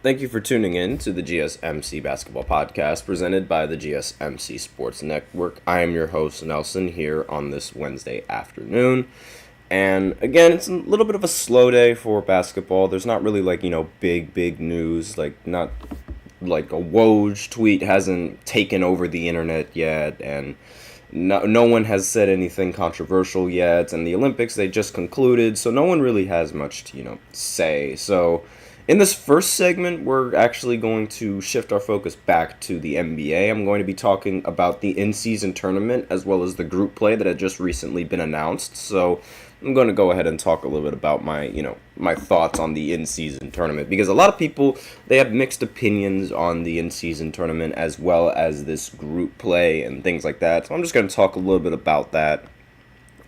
Thank you for tuning in to the GSMC Basketball Podcast presented by the GSMC Sports Network. I am your host, Nelson, here on this Wednesday afternoon. And again, it's a little bit of a slow day for basketball. There's not really big news. Not like a Woj tweet hasn't taken over the internet yet. And no one has said anything controversial yet. And the Olympics, they just concluded. So no one really has much to, say. So in this first segment, we're actually going to shift our focus back to the NBA. I'm going to be talking about the in-season tournament as well as the group play that had just recently been announced. So I'm going to go ahead and talk a little bit about my thoughts on the in-season tournament, because a lot of people, they have mixed opinions on the in-season tournament as well as this group play and things like that. So I'm just going to talk a little bit about that.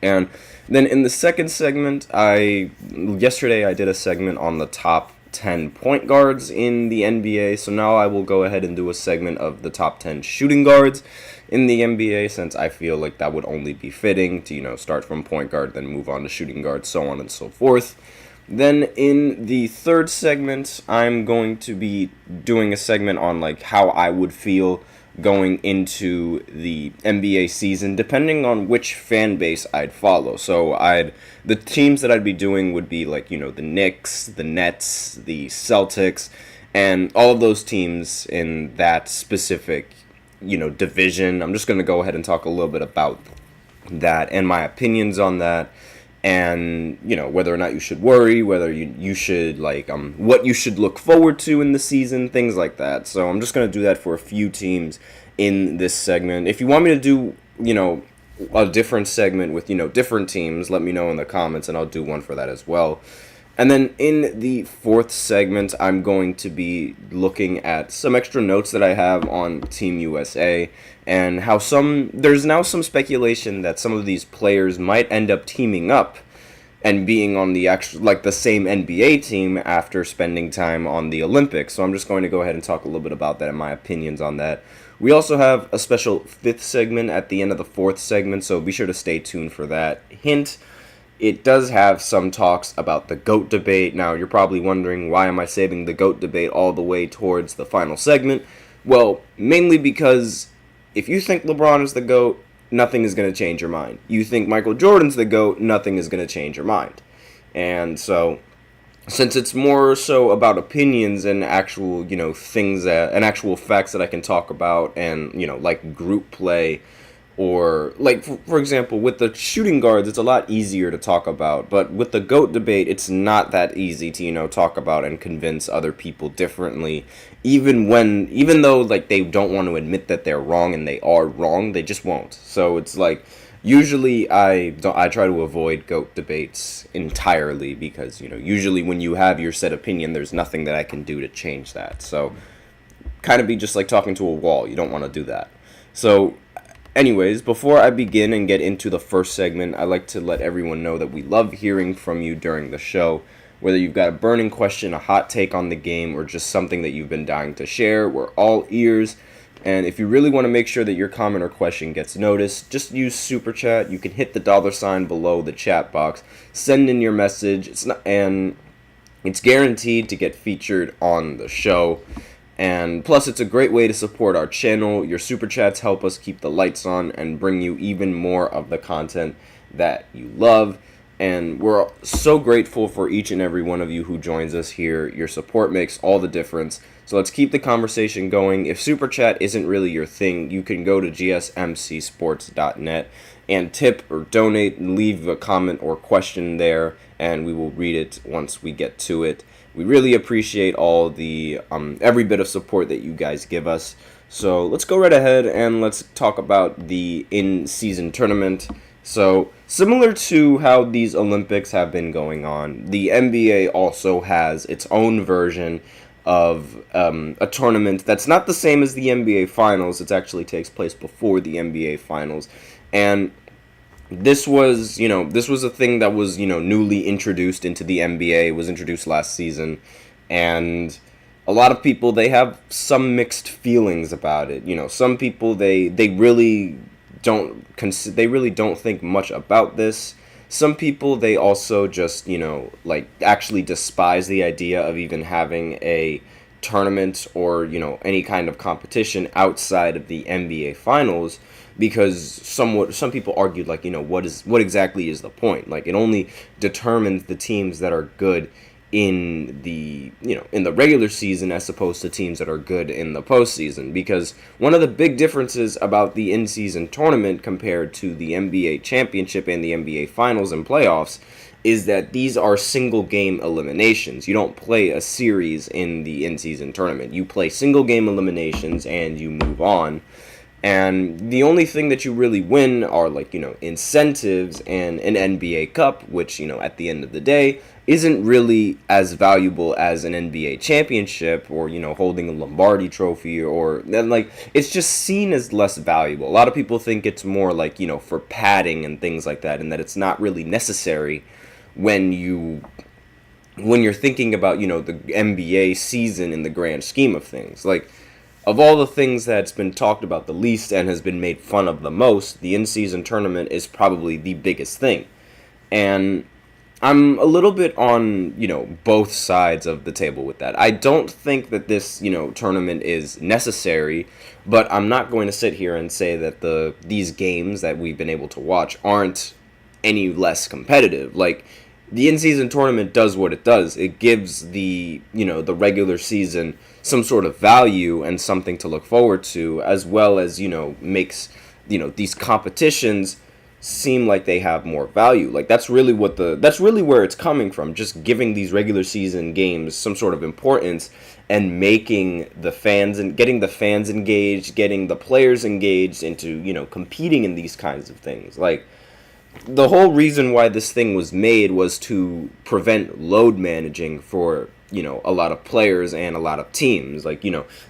And then in the second segment, yesterday I did a segment on the top 10 point guards in the NBA, so now I will go ahead and do a segment of the top 10 shooting guards in the NBA, since I feel like that would only be fitting to, start from point guard, then move on to shooting guard, so on and so forth. Then in the third segment, I'm going to be doing a segment on how I would feel going into the NBA season, depending on which fan base I'd follow. So the teams that I'd be doing would be the Knicks, the Nets, the Celtics, and all of those teams in that specific, division. I'm just going to go ahead and talk a little bit about that and my opinions on that. And, whether or not you should worry, whether you should, what you should look forward to in the season, things like that. So I'm just going to do that for a few teams in this segment. If you want me to do, a different segment with, different teams, let me know in the comments and I'll do one for that as well. And then in the fourth segment, I'm going to be looking at some extra notes that I have on Team USA, and how there's now some speculation that some of these players might end up teaming up and being on the the same NBA team after spending time on the Olympics. So I'm just going to go ahead and talk a little bit about that and my opinions on that. We also have a special fifth segment at the end of the fourth segment, so be sure to stay tuned for that. Hint, it does have some talks about the GOAT debate. Now, you're probably wondering, why am I saving the GOAT debate all the way towards the final segment? Well, mainly because if you think LeBron is the GOAT, nothing is going to change your mind. You think Michael Jordan's the GOAT, nothing is going to change your mind. And so, since it's more so about opinions and actual, things and actual facts that I can talk about, and, group play, or for example, with the shooting guards, it's a lot easier to talk about, but with the GOAT debate, it's not that easy to talk about and convince other people differently, even though they don't want to admit that they're wrong, and they are wrong, they just won't. So it's usually I try to avoid GOAT debates entirely, because usually when you have your set opinion, there's nothing that I can do to change that. So kind of be just like talking to a wall. You don't want to do that. So anyways, before I begin and get into the first segment, I'd like to let everyone know that we love hearing from you during the show. Whether you've got a burning question, a hot take on the game, or just something that you've been dying to share, we're all ears. And if you really want to make sure that your comment or question gets noticed, just use Super Chat. You can hit the $ below the chat box. Send in your message. It's guaranteed to get featured on the show. And plus, it's a great way to support our channel. Your Super Chats help us keep the lights on and bring you even more of the content that you love. And we're so grateful for each and every one of you who joins us here. Your support makes all the difference. So let's keep the conversation going. If Super Chat isn't really your thing, you can go to gsmcsports.net and tip or donate and leave a comment or question there, and we will read it once we get to it. We really appreciate all the every bit of support that you guys give us. So let's go right ahead and let's talk about the in-season tournament. So similar to how these Olympics have been going on, the NBA also has its own version of a tournament that's not the same as the NBA Finals. It actually takes place before the NBA Finals. And this was a thing that was, newly introduced into the NBA. It was introduced last season. And a lot of people, they have some mixed feelings about it. Some people, they really don't think much about this. Some people, they also just, actually despise the idea of even having a tournament or, any kind of competition outside of the NBA Finals, because some people argued, like, what exactly is the point? Like, it only determines the teams that are good in the regular season as opposed to teams that are good in the postseason. Because one of the big differences about the in-season tournament compared to the NBA championship and the NBA finals and playoffs is that these are single game eliminations. You don't play a series in the in-season tournament. You play single game eliminations and you move on. And the only thing that you really win are, like, incentives and an NBA Cup, which, at the end of the day, isn't really as valuable as an NBA championship or, holding a Lombardi trophy, or, like, it's just seen as less valuable. A lot of people think it's more like, for padding and things like that, and that it's not really necessary when you're thinking about, the NBA season in the grand scheme of things. Like, of all the things that's been talked about the least and has been made fun of the most, the in-season tournament is probably the biggest thing. And I'm a little bit on, both sides of the table with that. I don't think that this, tournament is necessary, but I'm not going to sit here and say that these games that we've been able to watch aren't any less competitive. Like, the in-season tournament does what it does. It gives the regular season some sort of value and something to look forward to, as well as, makes, these competitions seem like they have more value. Like, that's really where it's coming from, just giving these regular season games some sort of importance and making the fans and getting the fans engaged, getting the players engaged into, competing in these kinds of things. Like, the whole reason why this thing was made was to prevent load managing for, a lot of players and a lot of teams. Like,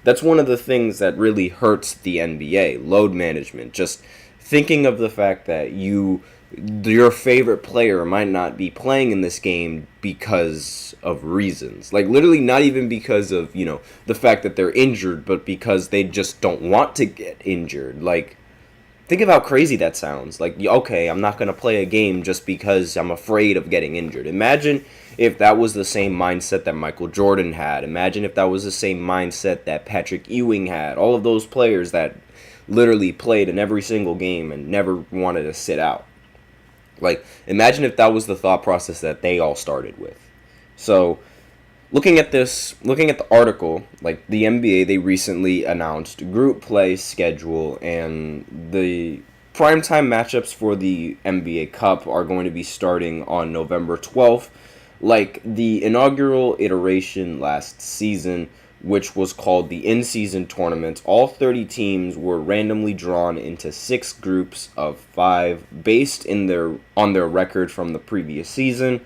that's one of the things that really hurts the NBA, load management. Just thinking of the fact that your favorite player might not be playing in this game because of reasons. Like, literally not even because of, the fact that they're injured, but because they just don't want to get injured. Like, think of how crazy that sounds. Like, okay, I'm not going to play a game just because I'm afraid of getting injured. Imagine if that was the same mindset that Michael Jordan had. Imagine if that was the same mindset that Patrick Ewing had. All of those players that literally played in every single game and never wanted to sit out. Like, imagine if that was the thought process that they all started with. So, looking at the article, like, the NBA, they recently announced group play schedule, and the primetime matchups for the NBA Cup are going to be starting on November 12th. Like the inaugural iteration last season, which was called the in-season tournament, all 30 teams were randomly drawn into 6 groups of 5 based on their record from the previous season.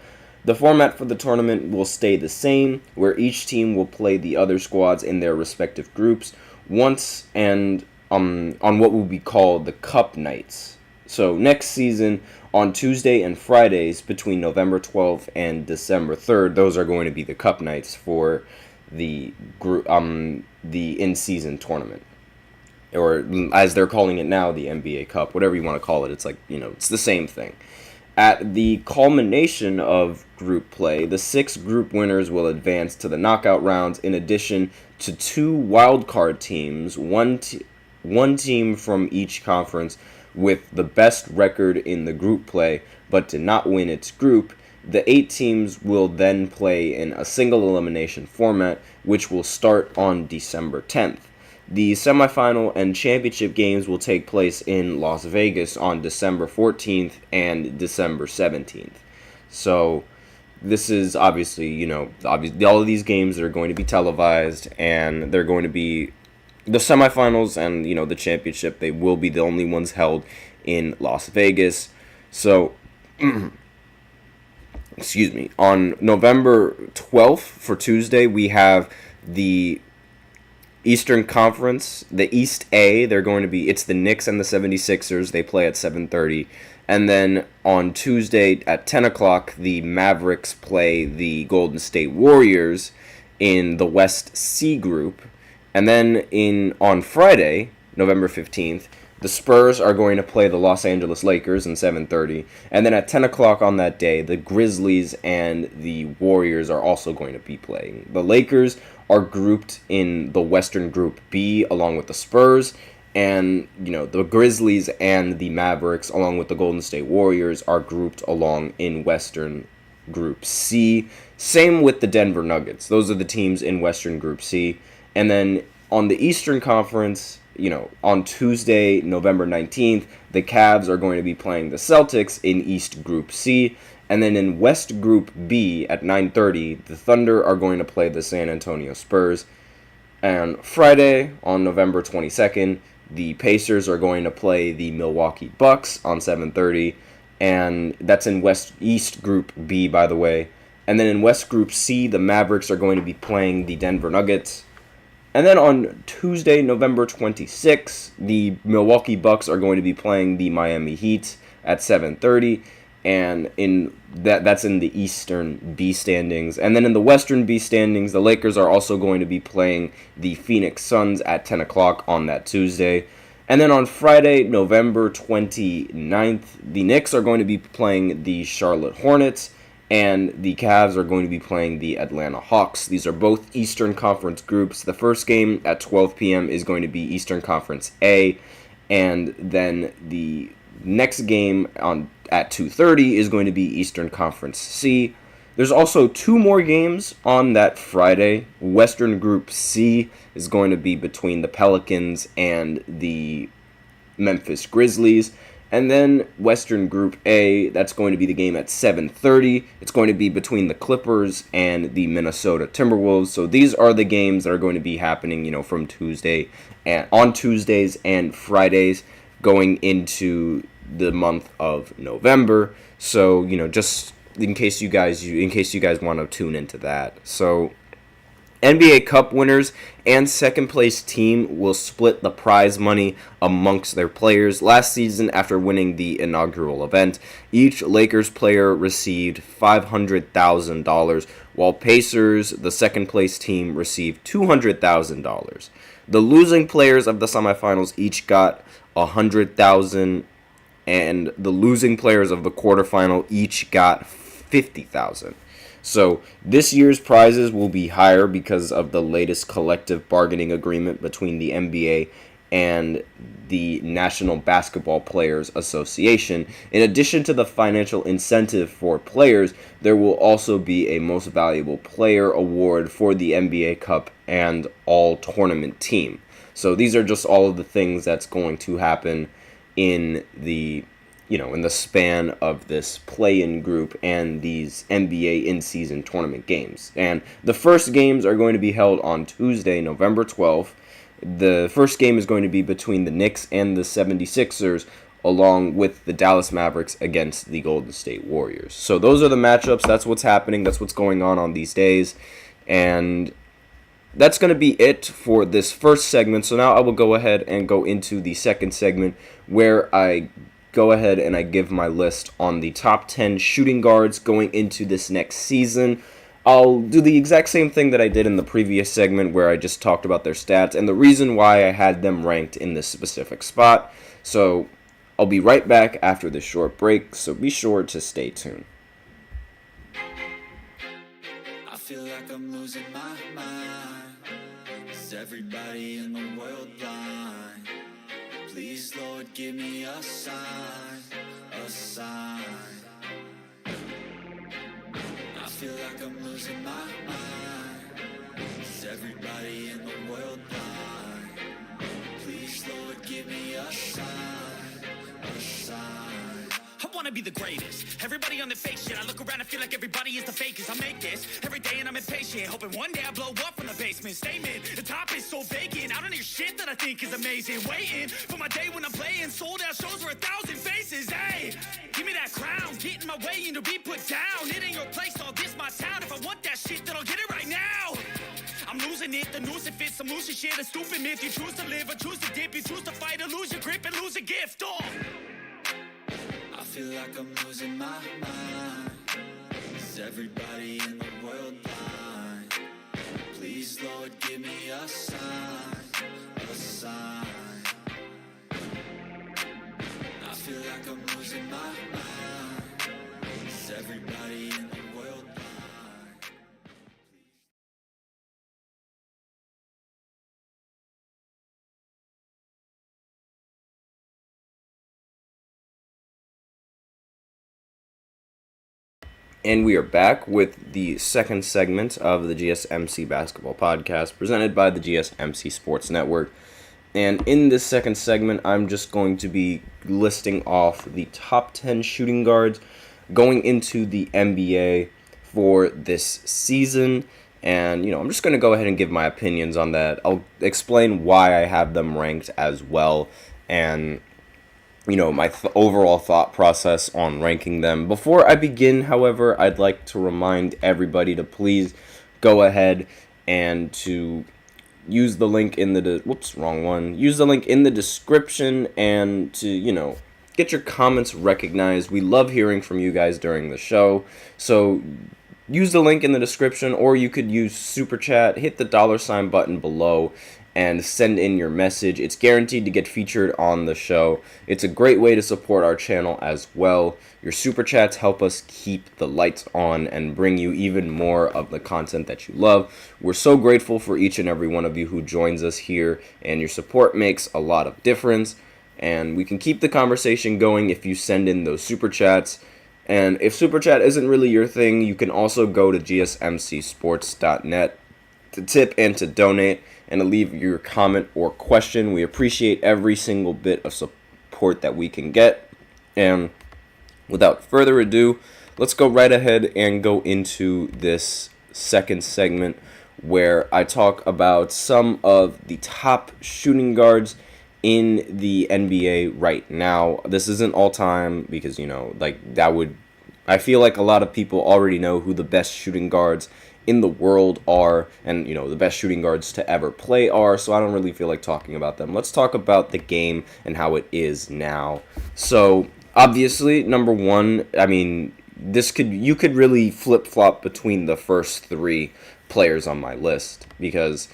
The format for the tournament will stay the same, where each team will play the other squads in their respective groups once and on what will be called the Cup Nights. So next season, on Tuesday and Fridays between November 12th and December 3rd, those are going to be the Cup Nights for the in-season tournament, or as they're calling it now, the NBA Cup, whatever you want to call it. It's like, it's the same thing. At the culmination of group play, the 6 group winners will advance to the knockout rounds in addition to 2 wildcard teams, one team from each conference with the best record in the group play but did not win its group. The 8 teams will then play in a single elimination format, which will start on December 10th. The semifinal and championship games will take place in Las Vegas on December 14th and December 17th. So this is obviously, all of these games are going to be televised, and they're going to be the semifinals and, the championship. They will be the only ones held in Las Vegas. So, excuse me, on November 12th for Tuesday, we have the Eastern Conference, the East A. It's the Knicks and the 76ers. They play at 7:30. And then on Tuesday at 10 o'clock, the Mavericks play the Golden State Warriors in the West C group. And then on Friday, November 15th, the Spurs are going to play the Los Angeles Lakers in 7:30, and then at 10 o'clock on that day, the Grizzlies and the Warriors are also going to be playing. The Lakers are grouped in the Western Group B along with the Spurs, and the Grizzlies and the Mavericks along with the Golden State Warriors are grouped along in Western Group C. Same with the Denver Nuggets. Those are the teams in Western Group C. And then on the Eastern Conference, on Tuesday, November 19th, the Cavs are going to be playing the Celtics in East Group C. And then in West Group B at 9:30, the Thunder are going to play the San Antonio Spurs. And Friday, on November 22nd, the Pacers are going to play the Milwaukee Bucks on 7:30. And that's in East Group B, by the way. And then in West Group C, the Mavericks are going to be playing the Denver Nuggets. And then on Tuesday, November 26th, the Milwaukee Bucks are going to be playing the Miami Heat at 7:30, and that's in the Eastern B standings. And then in the Western B standings, the Lakers are also going to be playing the Phoenix Suns at 10 o'clock on that Tuesday. And then on Friday, November 29th, the Knicks are going to be playing the Charlotte Hornets, and the Cavs are going to be playing the Atlanta Hawks. These are both Eastern Conference groups. The first game at 12 p.m. is going to be Eastern Conference A, and then the next game at 2:30 is going to be Eastern Conference C. There's also two more games on that Friday. Western Group C is going to be between the Pelicans and the Memphis Grizzlies. And then Western Group A, that's going to be the game at 7:30. It's going to be between the Clippers and the Minnesota Timberwolves. So these are the games that are going to be happening, from Tuesday and on Tuesdays and Fridays going into the month of November. So, just in case you guys want to tune into that. So NBA Cup winners and second place team will split the prize money amongst their players. Last season, after winning the inaugural event, each Lakers player received $500,000, while Pacers, the second place team, received $200,000. The losing players of the semifinals each got $100,000, and the losing players of the quarterfinal each got $50,000. So this year's prizes will be higher because of the latest collective bargaining agreement between the NBA and the National Basketball Players Association. In addition to the financial incentive for players, there will also be a Most Valuable Player award for the NBA Cup and all-tournament team. So these are just all of the things that's going to happen in the span of this play-in group and these NBA in-season tournament games. And the first games are going to be held on Tuesday, November 12th. The first game is going to be between the Knicks and the 76ers, along with the Dallas Mavericks against the Golden State Warriors. So those are the matchups. That's what's happening. That's what's going on these days. And that's going to be it for this first segment. So now I will go ahead and go into the second segment, where I go ahead and I give my list on the top 10 shooting guards going into this next season. I'll do the exact same thing that I did in the previous segment, where I just talked about their stats and the reason why I had them ranked in this specific spot. So I'll be right back after this short break, so be sure to stay tuned. I feel like I'm losing my mind. Is everybody in the world blind? Please, Lord, give me a sign, a sign. I feel like I'm losing my mind. Is everybody in the world blind? Please, Lord, give me a sign, a sign. I wanna be the greatest. Everybody on the fake shit. I look around and feel like everybody is the fakest. I make this every day and I'm impatient, hoping one day I blow up from the basement. Statement, the top is so vacant. I don't hear shit that I think is amazing. Waiting for my day when I'm playing sold out shows for 1,000 faces. Hey, give me that crown, get in my way and to be put down. It ain't your place, all this my town. If I want that shit, then I'll get it right now. I'm losing it, the noose it fits. I'm losing shit, a stupid myth. You choose to live or choose to dip. You choose to fight or lose your grip and lose a gift. Oh. I feel like I'm losing my mind. Is everybody in the world blind? Please, Lord, give me a sign, a sign. And we are back with the second segment of the GSMC Basketball Podcast presented by the GSMC Sports Network. And in this second segment, I'm just going to be listing off the top 10 shooting guards going into the NBA for this season. And, I'm just going to go ahead and give my opinions on that. I'll explain why I have them ranked as well. And my overall thought process on ranking them. Before I begin, however, I'd like to remind everybody to please go ahead and to use the link in the use the link in the description and to, get your comments recognized. We love hearing from you guys during the show. So use the link in the description, or you could use Super Chat, hit the $ button below, and send in your message. It's guaranteed to get featured on the show. It's a great way to support our channel as well. Your Super Chats help us keep the lights on and bring you even more of the content that you love. We're so grateful for each and every one of you who joins us here, and your support makes a lot of difference. And we can keep the conversation going if you send in those Super Chats. And if Super Chat isn't really your thing, you can also go to gsmcsports.net to tip and to donate and to leave your comment or question. We appreciate every single bit of support that we can get. And without further ado, let's go right ahead and go into this second segment where I talk about some of the top shooting guards in the NBA right now. This isn't all time because, I feel like a lot of people already know who the best shooting guards in the world are, and the best shooting guards to ever play are, so I don't really feel like talking about them. Let's talk about the game and how it is now. So obviously, number one, you could really flip-flop between the first three players on my list, because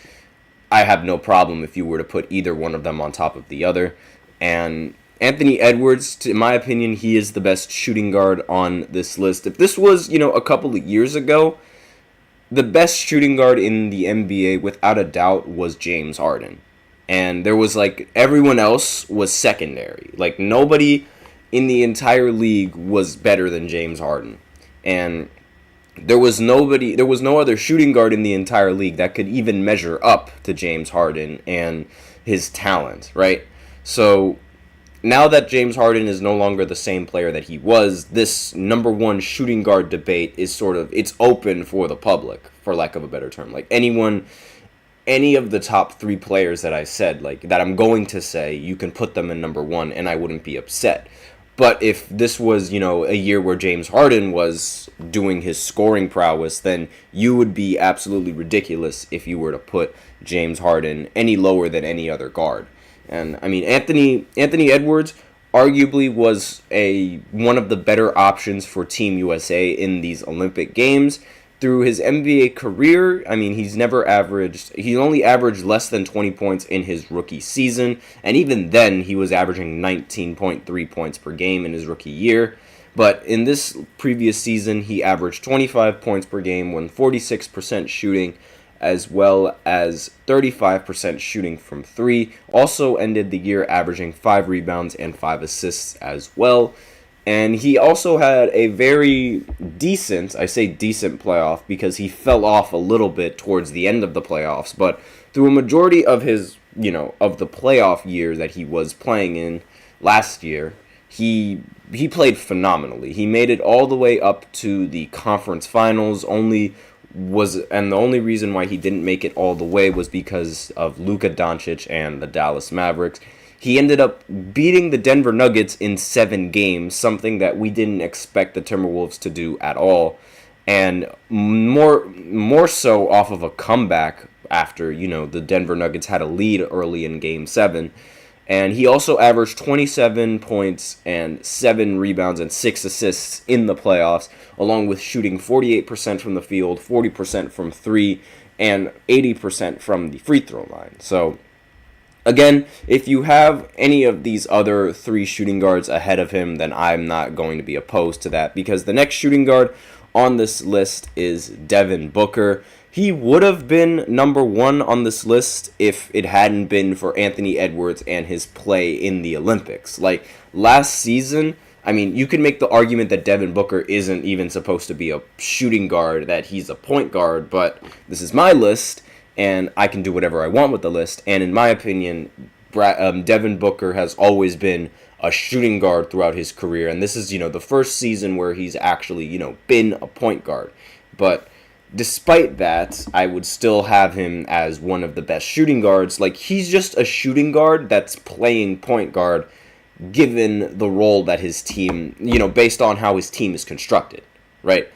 I have no problem if you were to put either one of them on top of the other. And Anthony Edwards, in my opinion, he is the best shooting guard on this list. If this was, a couple of years ago, the best shooting guard in the NBA, without a doubt, was James Harden. And there was, everyone else was secondary. Nobody in the entire league was better than James Harden. And there was no other shooting guard in the entire league that could even measure up to James Harden and his talent, right? So now that James Harden is no longer the same player that he was, this number one shooting guard debate is it's open for the public, for lack of a better term. Any of the top three players that I said, that I'm going to say, you can put them in number one and I wouldn't be upset. But if this was, a year where James Harden was doing his scoring prowess, then you would be absolutely ridiculous if you were to put James Harden any lower than any other guard. And Anthony Edwards arguably was one of the better options for Team USA in these Olympic Games. Through his NBA career, he only averaged less than 20 points in his rookie season, and even then he was averaging 19.3 points per game in his rookie year. But in this previous season, he averaged 25 points per game when 46% shooting, as well as 35% shooting from three. Also ended the year averaging 5 rebounds and 5 assists as well. And he also had a very decent, I say decent playoff because he fell off a little bit towards the end of the playoffs, but through a majority of his, of the playoff year that he was playing in last year, he played phenomenally. He made it all the way up to the conference finals, and the only reason why he didn't make it all the way was because of Luka Doncic and the Dallas Mavericks. He ended up beating the Denver Nuggets in 7 games, something that we didn't expect the Timberwolves to do at all, and more so off of a comeback after, the Denver Nuggets had a lead early in Game 7. And he also averaged 27 points and 7 rebounds and 6 assists in the playoffs, along with shooting 48% from the field, 40% from 3, and 80% from the free throw line. So again, if you have any of these other 3 shooting guards ahead of him, then I'm not going to be opposed to that, because the next shooting guard on this list is Devin Booker. He would have been number 1 on this list if it hadn't been for Anthony Edwards and his play in the Olympics. Last season, I mean, you can make the argument that Devin Booker isn't even supposed to be a shooting guard, that he's a point guard, but this is my list, and I can do whatever I want with the list. And in my opinion, Devin Booker has always been a shooting guard throughout his career, and this is, the first season where he's actually, been a point guard. But despite that, I would still have him as one of the best shooting guards. Like, he's just a shooting guard that's playing point guard, given the role that his team, based on how his team is constructed, right?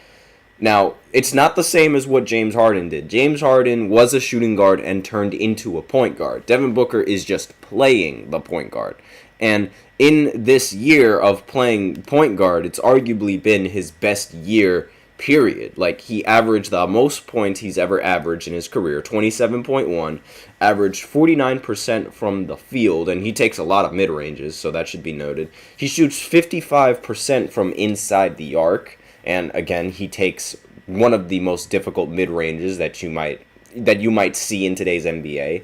Now, it's not the same as what James Harden did. James Harden was a shooting guard and turned into a point guard. Devin Booker is just playing the point guard. And in this year of playing point guard, it's arguably been his best year, period. Like, he averaged the most points he's ever averaged in his career, 27.1, averaged 49% from the field, and he takes a lot of mid-ranges, so that should be noted. He shoots 55% from inside the arc, and again, he takes one of the most difficult mid-ranges that you might see in today's NBA.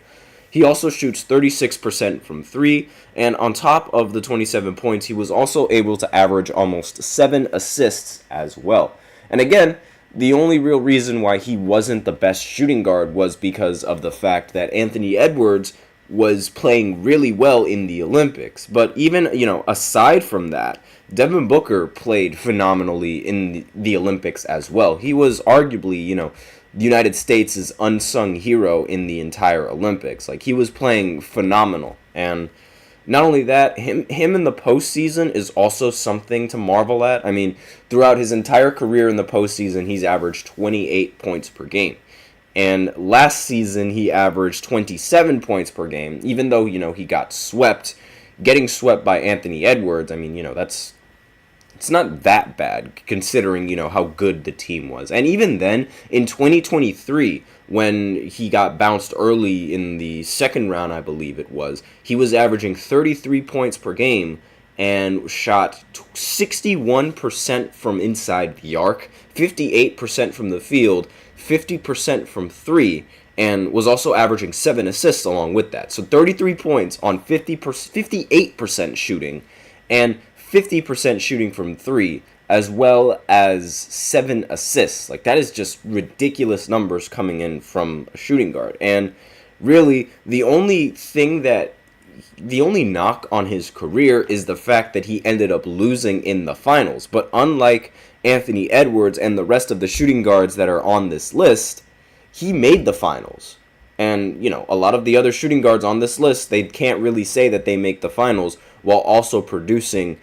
He also shoots 36% from 3, and on top of the 27 points, he was also able to average almost 7 assists as well. And again, the only real reason why he wasn't the best shooting guard was because of the fact that Anthony Edwards was playing really well in the Olympics. But even, aside from that, Devin Booker played phenomenally in the Olympics as well. He was arguably, the United States' unsung hero in the entire Olympics. Like, he was playing phenomenal. And not only that, him in the postseason is also something to marvel at. I mean, throughout his entire career in the postseason, he's averaged 28 points per game. And last season, he averaged 27 points per game, even though, he got swept. Getting swept by Anthony Edwards, I mean, it's not that bad considering, how good the team was. And even then, in 2023, when he got bounced early in the second round, I believe it was, he was averaging 33 points per game and shot 61% from inside the arc, 58% from the field, 50% from 3, and was also averaging 7 assists along with that. So 33 points on 58% shooting and 50% shooting from 3, as well as 7 assists. Like, that is just ridiculous numbers coming in from a shooting guard. And really, the only knock on his career is the fact that he ended up losing in the finals. But unlike Anthony Edwards and the rest of the shooting guards that are on this list, he made the finals. And, a lot of the other shooting guards on this list, they can't really say that they make the finals while also producing,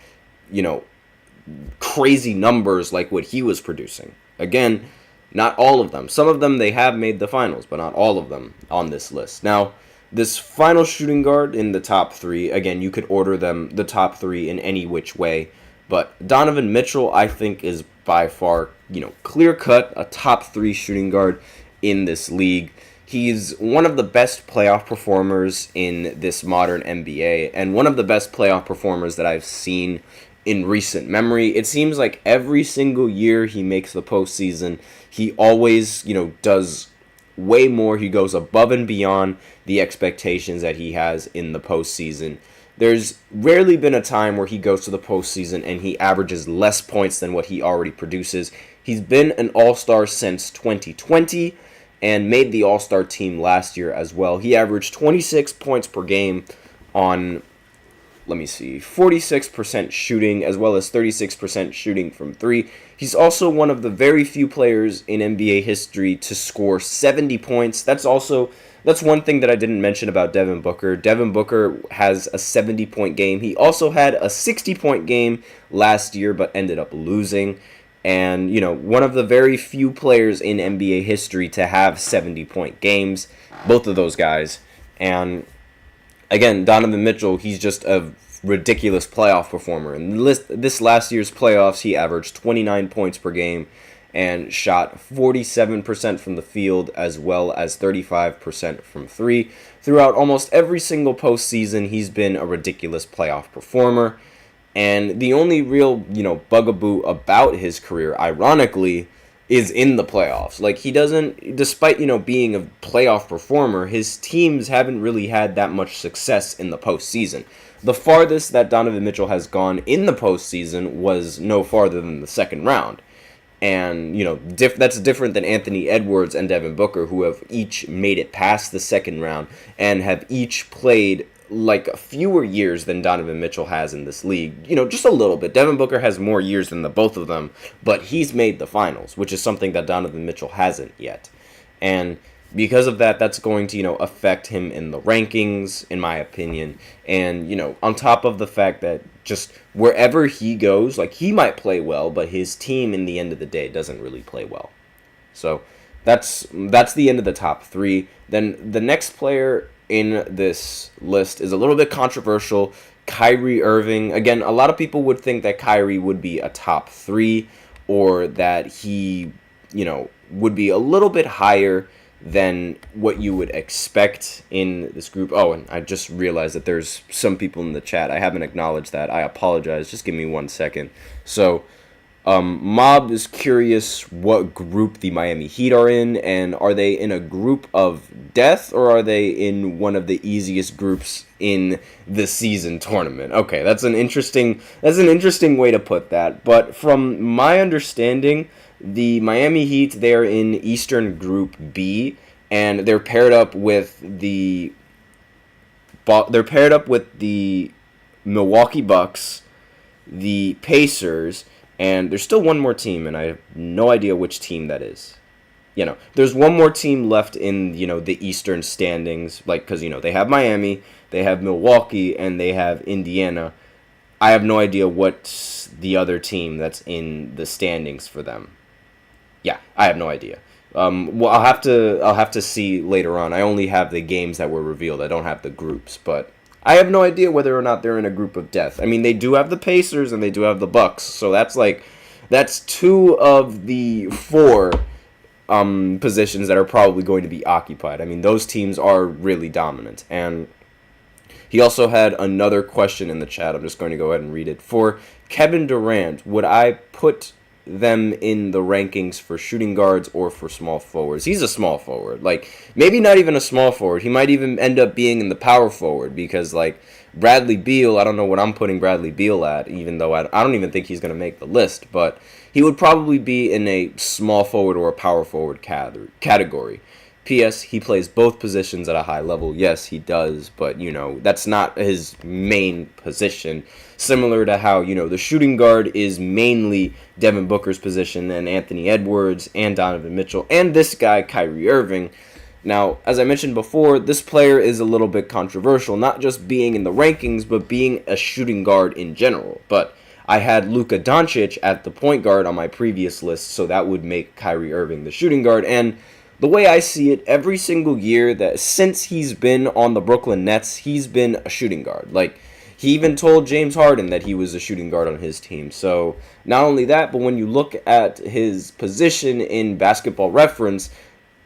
crazy numbers like what he was producing. Again, not all of them. Some of them, they have made the finals, but not all of them on this list. Now, this final shooting guard in the top 3, again, you could order them the top 3 in any which way, but Donovan Mitchell, I think, is by far, clear-cut a top 3 shooting guard in this league. He's one of the best playoff performers in this modern NBA, and one of the best playoff performers that I've seen in recent memory. It seems like every single year he makes the postseason, he always, does way more. He goes above and beyond the expectations that he has in the postseason. There's rarely been a time where he goes to the postseason and he averages less points than what he already produces. He's been an all-star since 2020 and made the all-star team last year as well. He averaged 26 points per game on 46% shooting, as well as 36% shooting from 3. He's also one of the very few players in NBA history to score 70 points. That's one thing that I didn't mention about Devin Booker. Devin Booker has a 70-point game. He also had a 60-point game last year, but ended up losing. And, one of the very few players in NBA history to have 70-point games, both of those guys. And again, Donovan Mitchell, he's just a ridiculous playoff performer. In this last year's playoffs, he averaged 29 points per game and shot 47% from the field as well as 35% from 3. Throughout almost every single postseason, he's been a ridiculous playoff performer. And the only real, bugaboo about his career, ironically, is in the playoffs. Like, he doesn't, despite, being a playoff performer, his teams haven't really had that much success in the postseason. the farthest that Donovan Mitchell has gone in the postseason was no farther than the second round. And, that's different than Anthony Edwards and Devin Booker, who have each made it past the second round and have each played like fewer years than Donovan Mitchell has in this league. Just a little bit. Devin Booker has more years than the both of them, but he's made the finals, which is something that Donovan Mitchell hasn't yet. And because of that, that's going to, affect him in the rankings, in my opinion. And, on top of the fact that just wherever he goes, like, he might play well, but his team in the end of the day doesn't really play well. So that's the end of the top three. Then the next player in this list is a little bit controversial. Kyrie Irving. Again, a lot of people would think that Kyrie would be a top three, or that he, would be a little bit higher than what you would expect in this group. Oh, and I just realized that there's some people in the chat. I haven't acknowledged that. I apologize. Just give me 1 second. So, Mob is curious what group the Miami Heat are in, and are they in a group of death, or are they in one of the easiest groups in the season tournament? Okay, that's an interesting way to put that. But from my understanding, the Miami Heat, they're in Eastern Group B, and they're paired up with the Milwaukee Bucks, the Pacers, and there's still one more team, and I have no idea which team that is. There's one more team left in, the Eastern standings, because, they have Miami, they have Milwaukee, and they have Indiana. I have no idea what's the other team that's in the standings for them. Yeah, I have no idea. Well, I'll have to see later on. I only have the games that were revealed. I don't have the groups, but I have no idea whether or not they're in a group of death. I mean, they do have the Pacers and they do have the Bucks, so that's 2 of the 4 positions that are probably going to be occupied. I mean, those teams are really dominant. And he also had another question in the chat. I'm just going to go ahead and read it. For Kevin Durant, would I put them in the rankings for shooting guards or for small forwards? He's a small forward. Maybe not even a small forward. He might even end up being in the power forward, because, Bradley Beal, I don't know what I'm putting Bradley Beal at, even though I don't even think he's going to make the list, but he would probably be in a small forward or a power forward category. P.S. He plays both positions at a high level. Yes, he does, but, that's not his main position. Similar to how, the shooting guard is mainly Devin Booker's position, and Anthony Edwards, and Donovan Mitchell, and this guy, Kyrie Irving. Now, as I mentioned before, this player is a little bit controversial, not just being in the rankings, but being a shooting guard in general. But I had Luka Doncic at the point guard on my previous list, so that would make Kyrie Irving the shooting guard. And the way I see it, every single year that since he's been on the Brooklyn Nets, he's been a shooting guard. He even told James Harden that he was a shooting guard on his team. So not only that, but when you look at his position in Basketball Reference,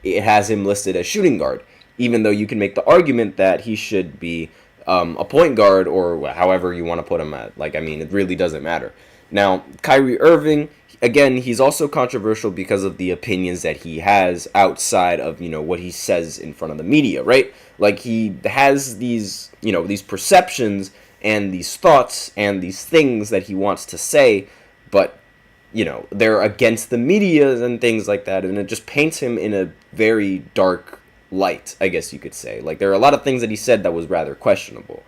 it has him listed as shooting guard, even though you can make the argument that he should be a point guard, or however you want to put him at. It really doesn't matter. Now, Kyrie Irving, again, he's also controversial because of the opinions that he has outside of, what he says in front of the media, right? He has these, these perceptions and these thoughts and these things that he wants to say, but, they're against the media and things like that, and it just paints him in a very dark light, I guess you could say. There are a lot of things that he said that was rather questionable.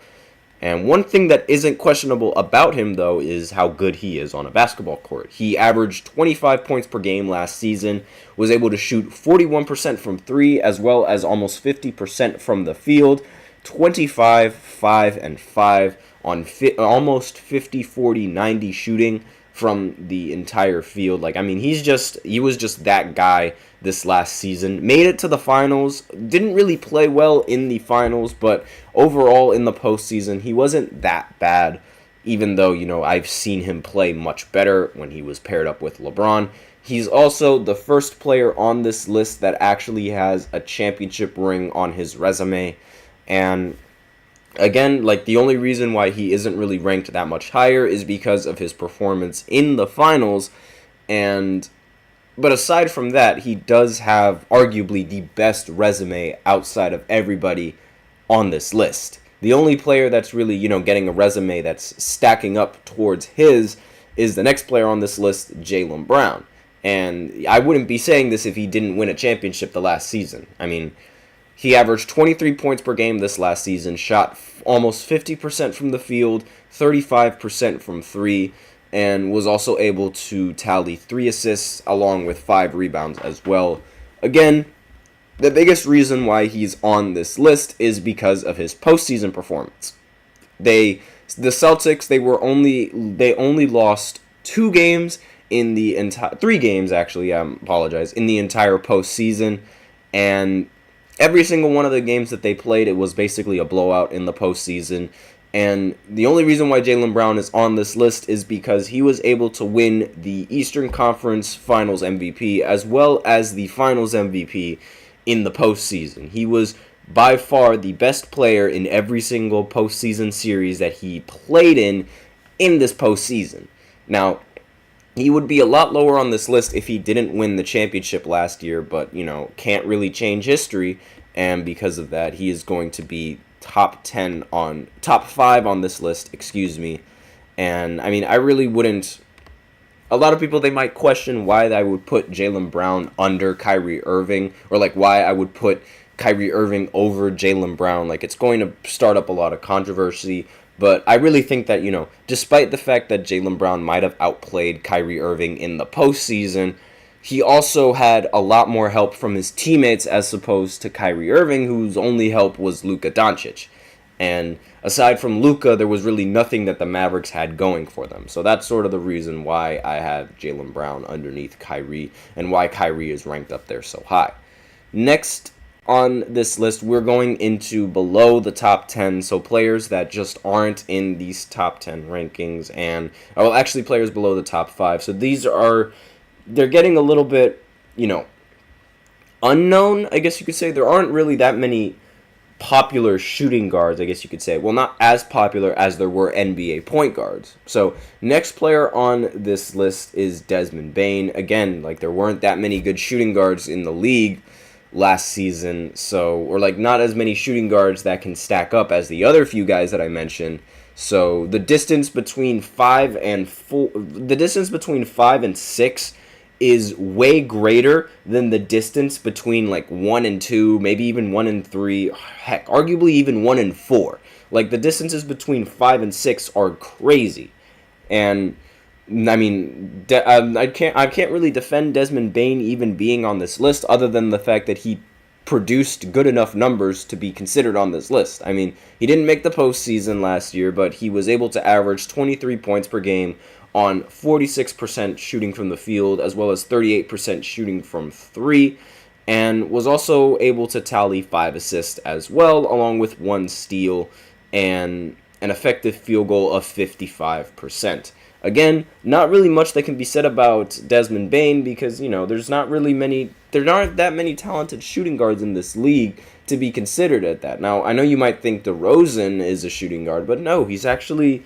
And one thing that isn't questionable about him, though, is how good he is on a basketball court. He averaged 25 points per game last season, was able to shoot 41% from 3, as well as almost 50% from the field, 25, 5, and 5 on almost 50, 40, 90 shooting from the entire field. He was just that guy this last season. Made it to the finals, didn't really play well in the finals, but overall in the postseason, he wasn't that bad, even though, I've seen him play much better when he was paired up with LeBron. He's also the first player on this list that actually has a championship ring on his resume, and again, the only reason why he isn't really ranked that much higher is because of his performance in the finals, but aside from that, he does have arguably the best resume outside of everybody on this list. The only player that's really, getting a resume that's stacking up towards his is the next player on this list, Jaylen Brown. And I wouldn't be saying this if he didn't win a championship the last season. I mean, he averaged 23 points per game this last season, shot almost 50% from the field, 35% from three, and was also able to tally 3 assists along with 5 rebounds as well. Again, the biggest reason why he's on this list is because of his postseason performance. The Celtics, they only lost 2 games in the entire 3 games actually, in the entire postseason, and every single one of the games that they played, it was basically a blowout in the postseason. And the only reason why Jaylen Brown is on this list is because he was able to win the Eastern Conference Finals MVP as well as the Finals MVP in the postseason. He was by far the best player in every single postseason series that he played in this postseason. Now, he would be a lot lower on this list if he didn't win the championship last year, but, can't really change history, and because of that, he is going to be top 5 on this list, and, I mean, I really wouldn't, a lot of people, they might question why I would put Jaylen Brown under Kyrie Irving, or, why I would put Kyrie Irving over Jaylen Brown. It's going to start up a lot of controversy. But I really think that, despite the fact that Jaylen Brown might have outplayed Kyrie Irving in the postseason, he also had a lot more help from his teammates as opposed to Kyrie Irving, whose only help was Luka Doncic. And aside from Luka, there was really nothing that the Mavericks had going for them. So that's sort of the reason why I have Jaylen Brown underneath Kyrie and why Kyrie is ranked up there so high. Next on this list, we're going into below the top 10, so players that just aren't in these top 10 rankings, and, actually players below the top 5. So they're getting a little bit, unknown, I guess you could say. There aren't really that many popular shooting guards, I guess you could say. Well, not as popular as there were NBA point guards. So, next player on this list is Desmond Bane. Again, there weren't that many good shooting guards in the league last season, not as many shooting guards that can stack up as the other few guys that I mentioned. So the distance between 5 and 6 is way greater than the distance between 1 and 2, maybe even 1 and 3, heck, arguably even 1 and 4. The distances between 5 and 6 are crazy. And I mean, I can't really defend Desmond Bane even being on this list, other than the fact that he produced good enough numbers to be considered on this list. I mean, he didn't make the postseason last year, but he was able to average 23 points per game on 46% shooting from the field, as well as 38% shooting from 3, and was also able to tally 5 assists as well, along with 1 steal and an effective field goal of 55%. Again, not really much that can be said about Desmond Bane because, there aren't that many talented shooting guards in this league to be considered at that. Now, I know you might think DeRozan is a shooting guard, but no, he's actually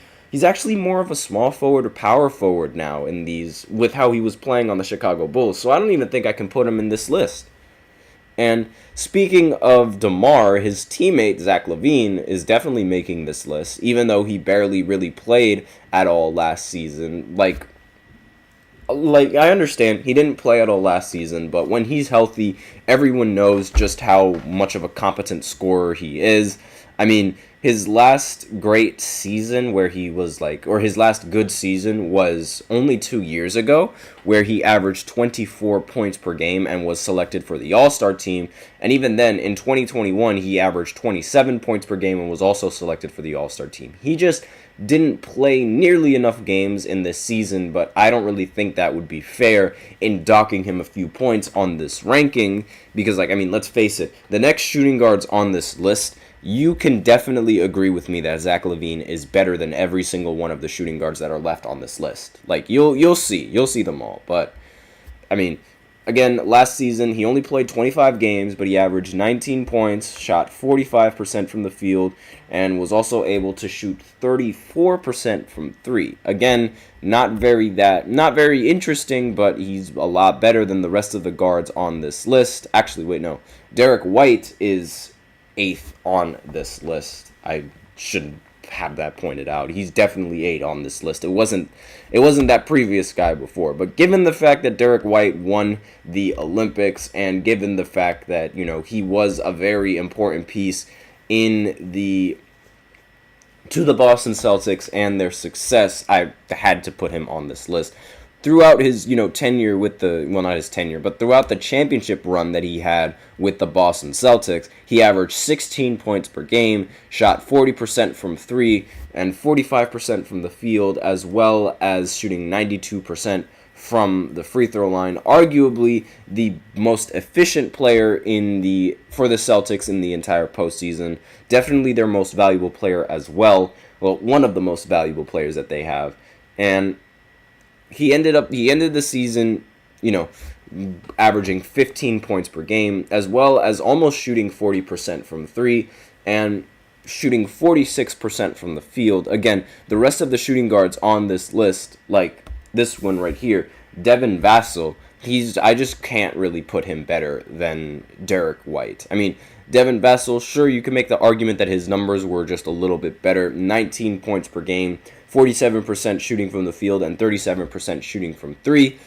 more of a small forward or power forward now with how he was playing on the Chicago Bulls. So I don't even think I can put him in this list. And speaking of DeMar, his teammate Zach LaVine is definitely making this list, even though he barely really played at all last season. I understand he didn't play at all last season, but when he's healthy, everyone knows just how much of a competent scorer he is. I mean, his last great season his last good season was only 2 years ago, where he averaged 24 points per game and was selected for the All-Star team. And even then, in 2021, he averaged 27 points per game and was also selected for the All-Star team. He just didn't play nearly enough games in this season, but I don't really think that would be fair in docking him a few points on this ranking, because, let's face it, the next shooting guards on this list, you can definitely agree with me that Zach LaVine is better than every single one of the shooting guards that are left on this list. You'll see them all. But I mean, again, last season he only played 25 games, but he averaged 19 points, shot 45% from the field, and was also able to shoot 34% from 3. Again, not very interesting, but he's a lot better than the rest of the guards on this list. Actually, wait, no. Derek White is 8th on this list. I should have that pointed out. He's definitely 8 on this list. It wasn't that previous guy before. But given the fact that Derek White won the Olympics, and given the fact that, he was a very important piece to the Boston Celtics and their success, I had to put him on this list. Throughout his, tenure with not his tenure, but throughout the championship run that he had with the Boston Celtics, he averaged 16 points per game, shot 40% from 3 and 45% from the field, as well as shooting 92% from the free throw line. Arguably the most efficient player for the Celtics in the entire postseason. Definitely their most valuable player as well. Well, one of the most valuable players that they have. And he ended the season, averaging 15 points per game, as well as almost shooting 40% from 3 and shooting 46% from the field. Again, the rest of the shooting guards on this list, like this one right here, Devin Vassell, I just can't really put him better than Derek White. I mean, Devin Vassell, sure, you can make the argument that his numbers were just a little bit better. 19 points per game, 47% shooting from the field, and 37% shooting from 3.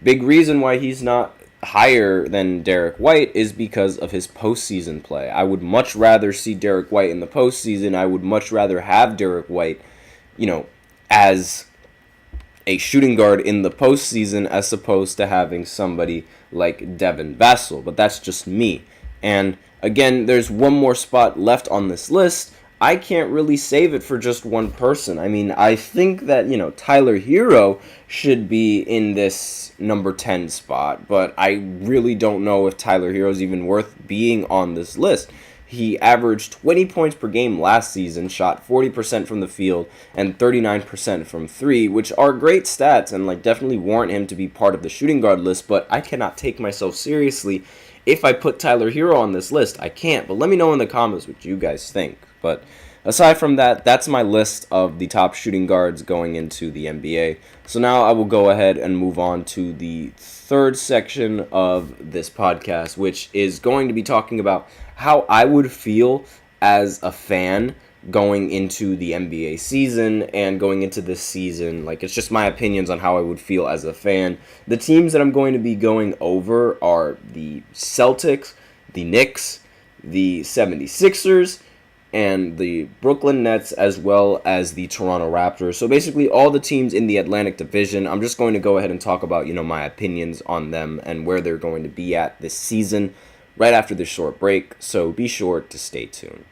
Big reason why he's not higher than Derek White is because of his postseason play. I would much rather see Derek White in the postseason. I would much rather have Derek White, as a shooting guard in the postseason as opposed to having somebody like Devin Vassell. But that's just me. And again, there's one more spot left on this list. I can't really save it for just one person. I mean, I think that, Tyler Hero should be in this number 10 spot, but I really don't know if Tyler Hero is even worth being on this list. He averaged 20 points per game last season, shot 40% from the field, and 39% from 3, which are great stats and definitely warrant him to be part of the shooting guard list, but I cannot take myself seriously if I put Tyler Hero on this list. I can't, but let me know in the comments what you guys think. But aside from that, that's my list of the top shooting guards going into the NBA. So now I will go ahead and move on to the third section of this podcast, which is going to be talking about how I would feel as a fan going into the NBA season and going into this season. It's just my opinions on how I would feel as a fan. The teams that I'm going to be going over are the Celtics, the Knicks, the 76ers, and the Brooklyn Nets, as well as the Toronto Raptors. So basically all the teams in the Atlantic Division. I'm just going to go ahead and talk about, my opinions on them and where they're going to be at this season right after this short break. So be sure to stay tuned.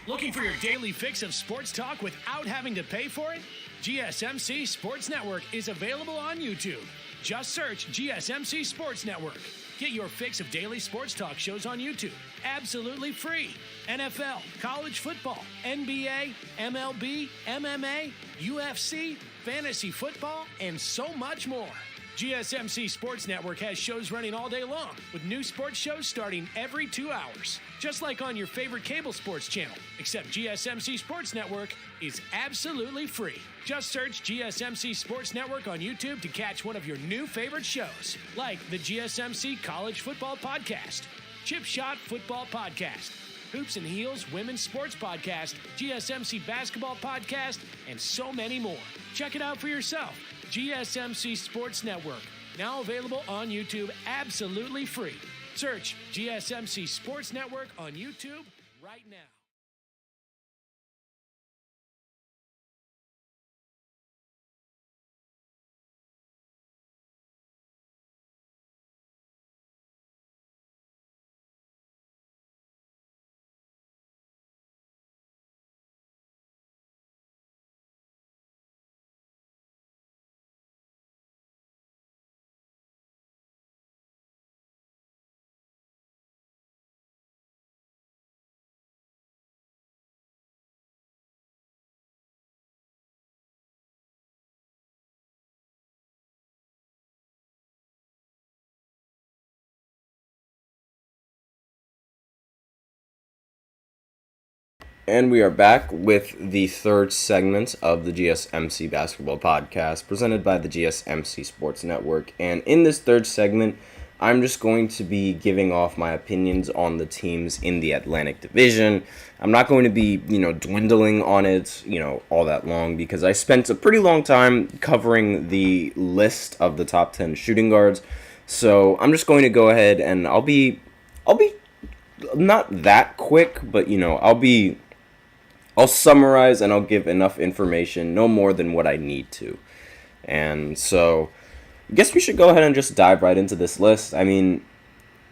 Looking for your daily fix of sports talk without having to pay for it? GSMC Sports Network is available on YouTube. Just search GSMC Sports Network. Get your fix of daily sports talk shows on YouTube, absolutely free. NFL, college football, NBA, MLB, MMA, UFC, fantasy football, and so much more. GSMC Sports Network has shows running all day long, with new sports shows starting every 2 hours. Just like on your favorite cable sports channel, except GSMC Sports Network is absolutely free. Just search GSMC Sports Network on YouTube to catch one of your new favorite shows, like the GSMC College Football Podcast, Chip Shot Football Podcast, Hoops and Heels Women's Sports Podcast, GSMC Basketball Podcast, and so many more. Check it out for yourself. GSMC Sports Network, now available on YouTube absolutely free. Search GSMC Sports Network on YouTube right now. And we are back with the third segment of the GSMC Basketball Podcast, presented by the GSMC Sports Network. And in this third segment, I'm just going to be giving off my opinions on the teams in the Atlantic Division. I'm not going to be, dwindling on it, all that long, because I spent a pretty long time covering the list of the top 10 shooting guards. So I'm just going to go ahead and I'll be not that quick, but I'll summarize and I'll give enough information, no more than what I need to. And so I guess we should go ahead and just dive right into this list.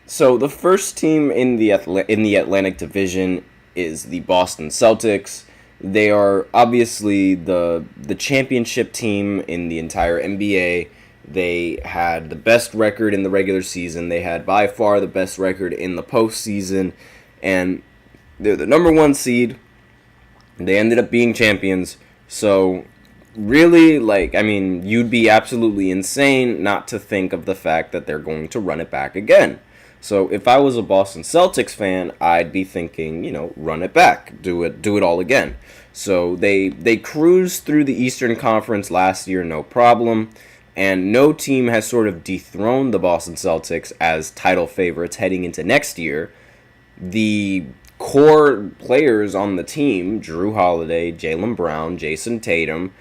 So the first team in the Atlantic Division is the Boston Celtics. They are obviously the championship team in the entire NBA. They had the best record in the regular season. They had by far the best record in the postseason. And they're the number 1 seed. They ended up being champions. So really, you'd be absolutely insane not to think of the fact that they're going to run it back again. So if I was a Boston Celtics fan, I'd be thinking, run it back, do it all again. So they cruised through the Eastern Conference last year, no problem, and no team has sort of dethroned the Boston Celtics as title favorites heading into next year. The core players on the team, Drew Holiday, Jaylen Brown, Jason Tatum,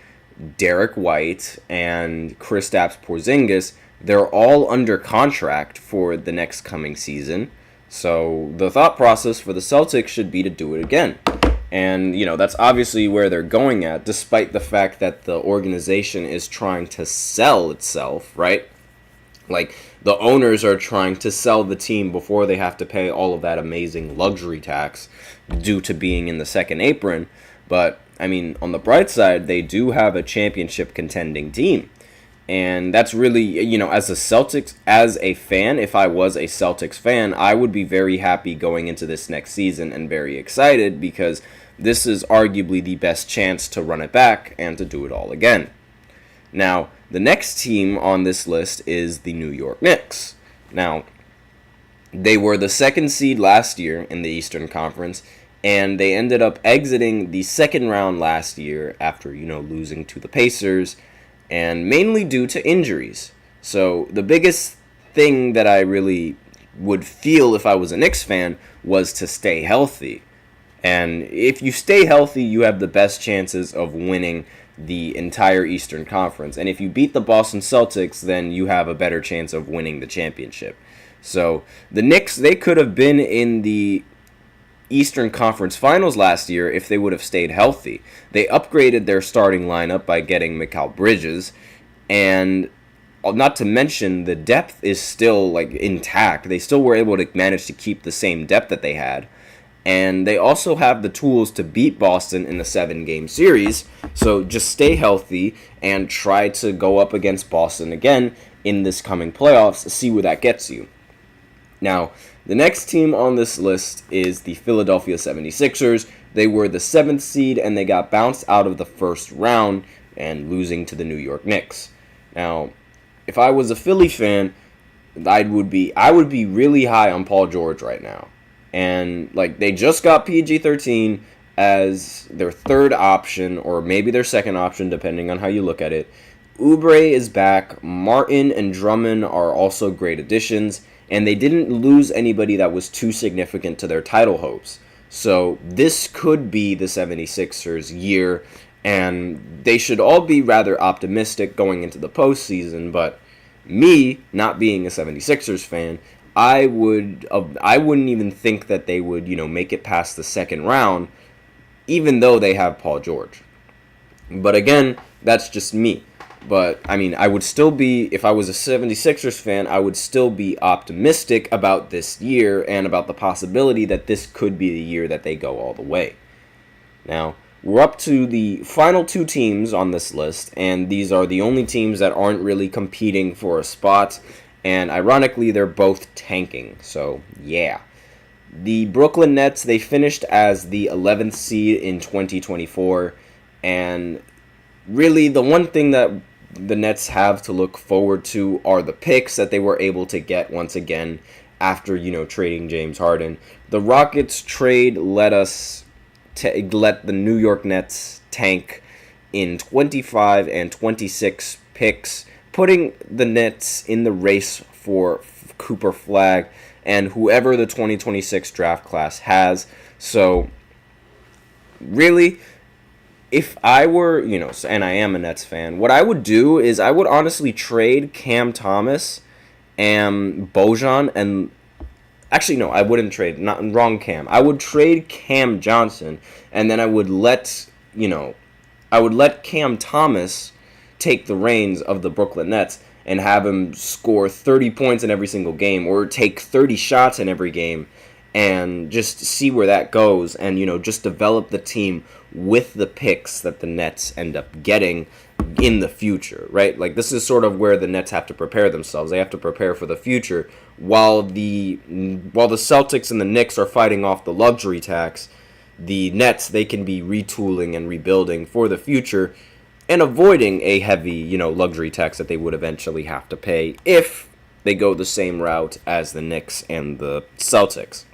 Derek White, and Kristaps Porzingis, they're all under contract for the next coming season. So the thought process for the Celtics should be to do it again. And, that's obviously where they're going at, despite the fact that the organization is trying to sell itself, right? Like, the owners are trying to sell the team before they have to pay all of that amazing luxury tax due to being in the second apron. But, on the bright side, they do have a championship contending team. And that's really, as a fan, if I was a Celtics fan, I would be very happy going into this next season and very excited because this is arguably the best chance to run it back and to do it all again. Now, the next team on this list is the New York Knicks. Now, they were the 2nd seed last year in the Eastern Conference, and they ended up exiting the second round last year after, losing to the Pacers, and mainly due to injuries. So the biggest thing that I really would feel if I was a Knicks fan was to stay healthy. And if you stay healthy, you have the best chances of winning the entire Eastern Conference. And if you beat the Boston Celtics, then you have a better chance of winning the championship. So the Knicks, they could have been in the Eastern Conference Finals last year if they would have stayed healthy. They upgraded their starting lineup by getting Mikal Bridges, and not to mention the depth is still intact. They still were able to manage to keep the same depth that they had, and they also have the tools to beat Boston in the 7-game series. So just stay healthy and try to go up against Boston again in this coming playoffs, see where that gets you. Now, the next team on this list is the Philadelphia 76ers. They were the 7th seed, and they got bounced out of the first round and losing to the New York Knicks. Now, if I was a Philly fan, I would be really high on Paul George right now. And, they just got PG-13 as their 3rd option, or maybe their 2nd option, depending on how you look at it. Oubre is back. Martin and Drummond are also great additions. And they didn't lose anybody that was too significant to their title hopes. So this could be the 76ers' year, and they should all be rather optimistic going into the postseason. But me, not being a 76ers fan, I wouldn't even think that they would, make it past the 2nd round, even though they have Paul George. But again, that's just me. But, I would still be, if I was a 76ers fan, I would still be optimistic about this year and about the possibility that this could be the year that they go all the way. Now, we're up to the final 2 teams on this list, and these are the only teams that aren't really competing for a spot, and ironically, they're both tanking, so yeah. The Brooklyn Nets, they finished as the 11th seed in 2024, and really the one thing that the Nets have to look forward to are the picks that they were able to get once again after, trading James Harden. The Rockets trade let the New York Nets tank in 25 and 26 picks, putting the Nets in the race for Cooper Flagg, and whoever the 2026 draft class has. So, really, if I were, and I am a Nets fan, what I would do is I would honestly trade Cam Thomas and Bojan, and actually, no, I wouldn't trade, wrong Cam. I would trade Cam Johnson, and then I would let Cam Thomas take the reins of the Brooklyn Nets and have him score 30 points in every single game, or take 30 shots in every game, and just see where that goes, and, just develop the team with the picks that the Nets end up getting in the future, right? Like, this is sort of where the Nets have to prepare themselves. They have to prepare for the future while the Celtics and the Knicks are fighting off the luxury tax. The Nets, they can be retooling and rebuilding for the future and avoiding a heavy, luxury tax that they would eventually have to pay if they go the same route as the Knicks and the Celtics.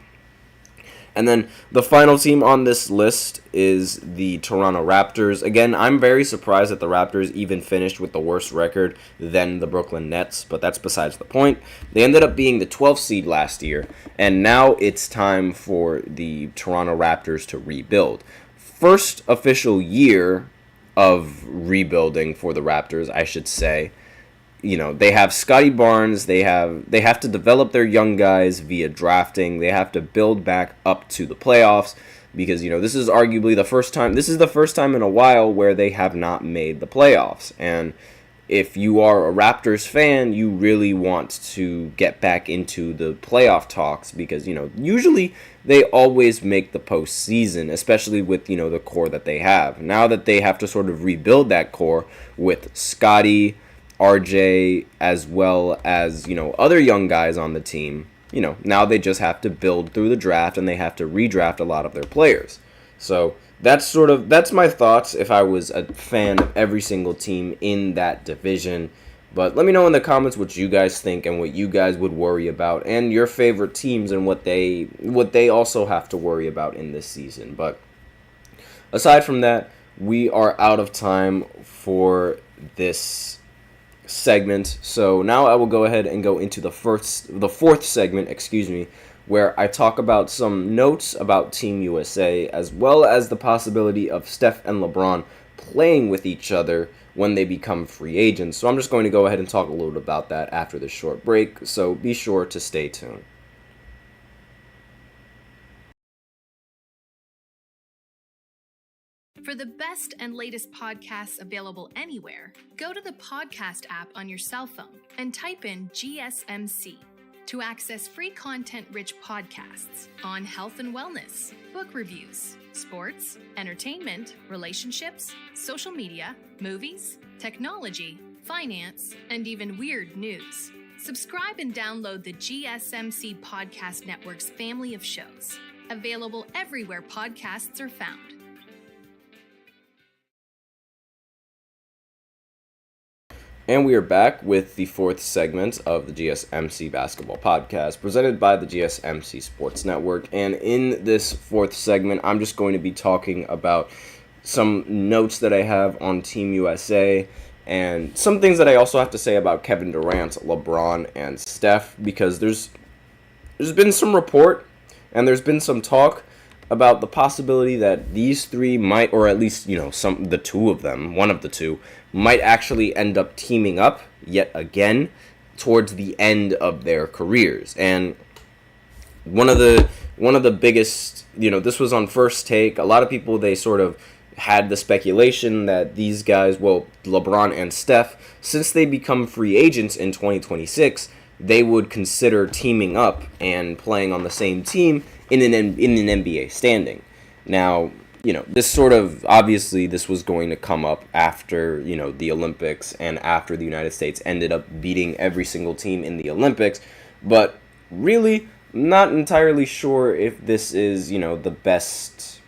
And then the final team on this list is the Toronto Raptors. Again, I'm very surprised that the Raptors even finished with the worse record than the Brooklyn Nets, but that's besides the point. They ended up being the 12th seed last year, and now it's time for the Toronto Raptors to rebuild. First official year of rebuilding for the Raptors, I should say. They have Scotty Barnes. They have to develop their young guys via drafting. They have to build back up to the playoffs because, this is arguably the first time. This is the first time in a while where they have not made the playoffs. And if you are a Raptors fan, you really want to get back into the playoff talks because, usually they always make the postseason, especially with, the core that they have. Now that they have to sort of rebuild that core with Scotty, RJ, as well as, other young guys on the team, now they just have to build through the draft and they have to redraft a lot of their players. So that's my thoughts if I was a fan of every single team in that division. But let me know in the comments what you guys think and what you guys would worry about and your favorite teams and what they also have to worry about in this season. But aside from that, we are out of time for this segment, so now I will go ahead and go into the fourth segment, where I talk about some notes about Team USA, as well as the possibility of Steph and LeBron playing with each other when they become free agents. So I'm just going to go ahead and talk a little bit about that after this short break, so be sure to stay tuned. For the best and latest podcasts available anywhere, go to the podcast app on your cell phone and type in GSMC to access free content-rich podcasts on health and wellness, book reviews, sports, entertainment, relationships, social media, movies, technology, finance, and even weird news. Subscribe and download the GSMC Podcast Network's family of shows, available everywhere podcasts are found. And we are back with the fourth segment of the GSMC Basketball Podcast, presented by the GSMC Sports Network. And in this fourth segment, I'm just going to be talking about some notes that I have on Team USA and some things that I also have to say about Kevin Durant, LeBron, and Steph, because there's been some report and there's been some talk about the possibility that these three might, or at least, the two of them, one of the two, might actually end up teaming up yet again towards the end of their careers. And one of the biggest, this was on First Take. A lot of people, they sort of had the speculation that these guys, LeBron and Steph, since they become free agents in 2026, they would consider teaming up and playing on the same team in an NBA standing. Now, this sort of, obviously, this was going to come up after, the Olympics and after the United States ended up beating every single team in the Olympics. But really, not entirely sure if this is, the best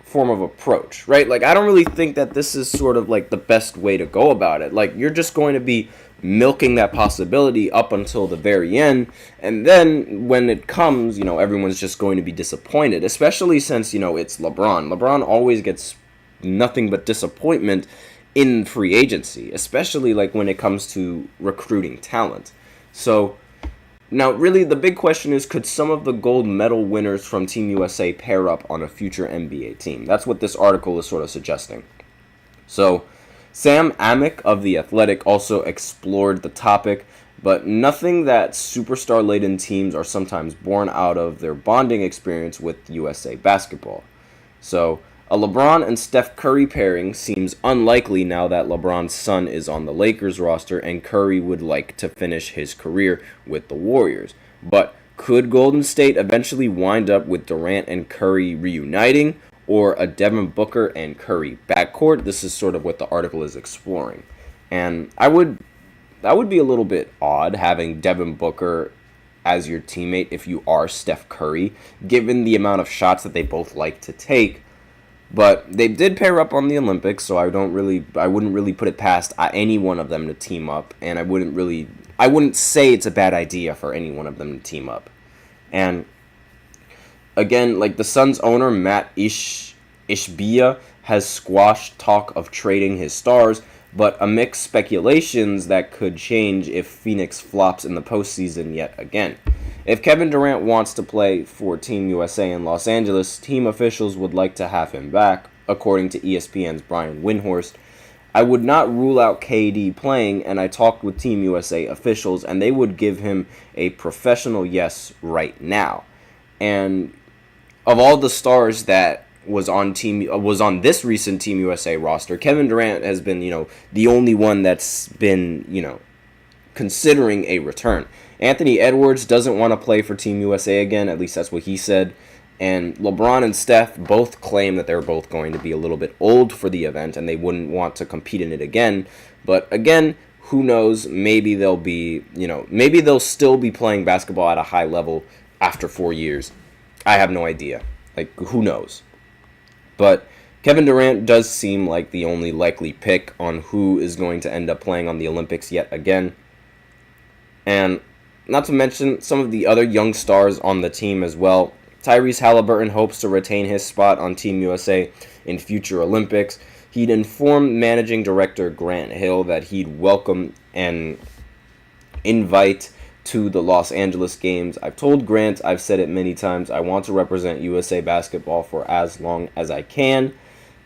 form of approach, right? Like, I don't really think that this is sort of like the best way to go about it. Like, you're just going to be milking that possibility up until the very end, and then when it comes, everyone's just going to be disappointed, especially since, it's LeBron. LeBron always gets nothing but disappointment in free agency, especially like when it comes to recruiting talent. So Now, really, the big question is, could some of the gold medal winners from Team USA pair up on a future NBA team? That's what this article is sort of suggesting. So, Sam Amick of The Athletic also explored the topic, but nothing that superstar-laden teams are sometimes born out of their bonding experience with USA basketball. So, a LeBron and Steph Curry pairing seems unlikely now that LeBron's son is on the Lakers roster and Curry would like to finish his career with the Warriors. But could Golden State eventually wind up with Durant and Curry reuniting, or a Devin Booker and Curry backcourt? This is sort of what the article is exploring. And that would be a little bit odd, having Devin Booker as your teammate if you are Steph Curry, given the amount of shots that they both like to take. But they did pair up on the Olympics, so I wouldn't really put it past any one of them to team up, and I wouldn't say it's a bad idea for any one of them to team up. And again, like, the Suns owner Matt Ishbia has squashed talk of trading his stars, but amidst speculations that could change if Phoenix flops in the postseason yet again. If Kevin Durant wants to play for Team USA in Los Angeles, team officials would like to have him back, according to ESPN's Brian Windhorst. I would not rule out KD playing, and I talked with Team USA officials, and they would give him a professional yes right now. And of all the stars that was on this recent Team USA roster, Kevin Durant has been, the only one that's been, considering a return. Anthony Edwards doesn't want to play for Team USA again, at least that's what he said. And LeBron and Steph both claim that they're both going to be a little bit old for the event and they wouldn't want to compete in it again. But again, who knows? Maybe maybe they'll still be playing basketball at a high level after 4 years. I have no idea. Who knows? But Kevin Durant does seem like the only likely pick on who is going to end up playing on the Olympics yet again. And not to mention some of the other young stars on the team as well. Tyrese Halliburton hopes to retain his spot on Team USA in future Olympics. He'd informed managing director Grant Hill that he'd welcome an invite to the Los Angeles Games. I've told Grant, I've said it many times, I want to represent USA basketball for as long as I can.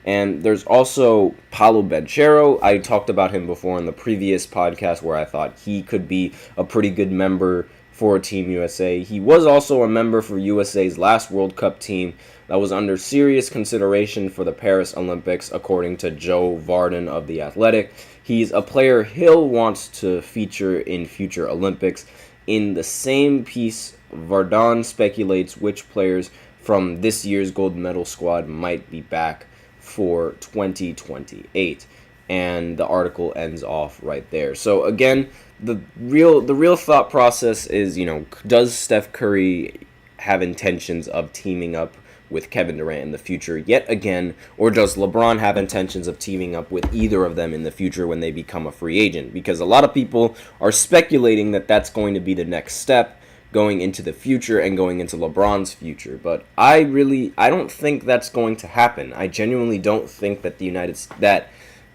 And there's also Paolo Banchero. I talked about him before in the previous podcast where I thought he could be a pretty good member for Team USA. He was also a member for USA's last World Cup team that was under serious consideration for the Paris Olympics, according to Joe Varden of The Athletic. He's a player Hill wants to feature in future Olympics. In the same piece, Vardan speculates which players from this year's gold medal squad might be back for 2028, and the article ends off right there. So again, the real thought process is, does Steph Curry have intentions of teaming up with Kevin Durant in the future yet again, or does LeBron have intentions of teaming up with either of them in the future when they become a free agent? Because a lot of people are speculating that that's going to be the next step going into the future and going into LeBron's future. But I don't think that's going to happen. I genuinely don't think that that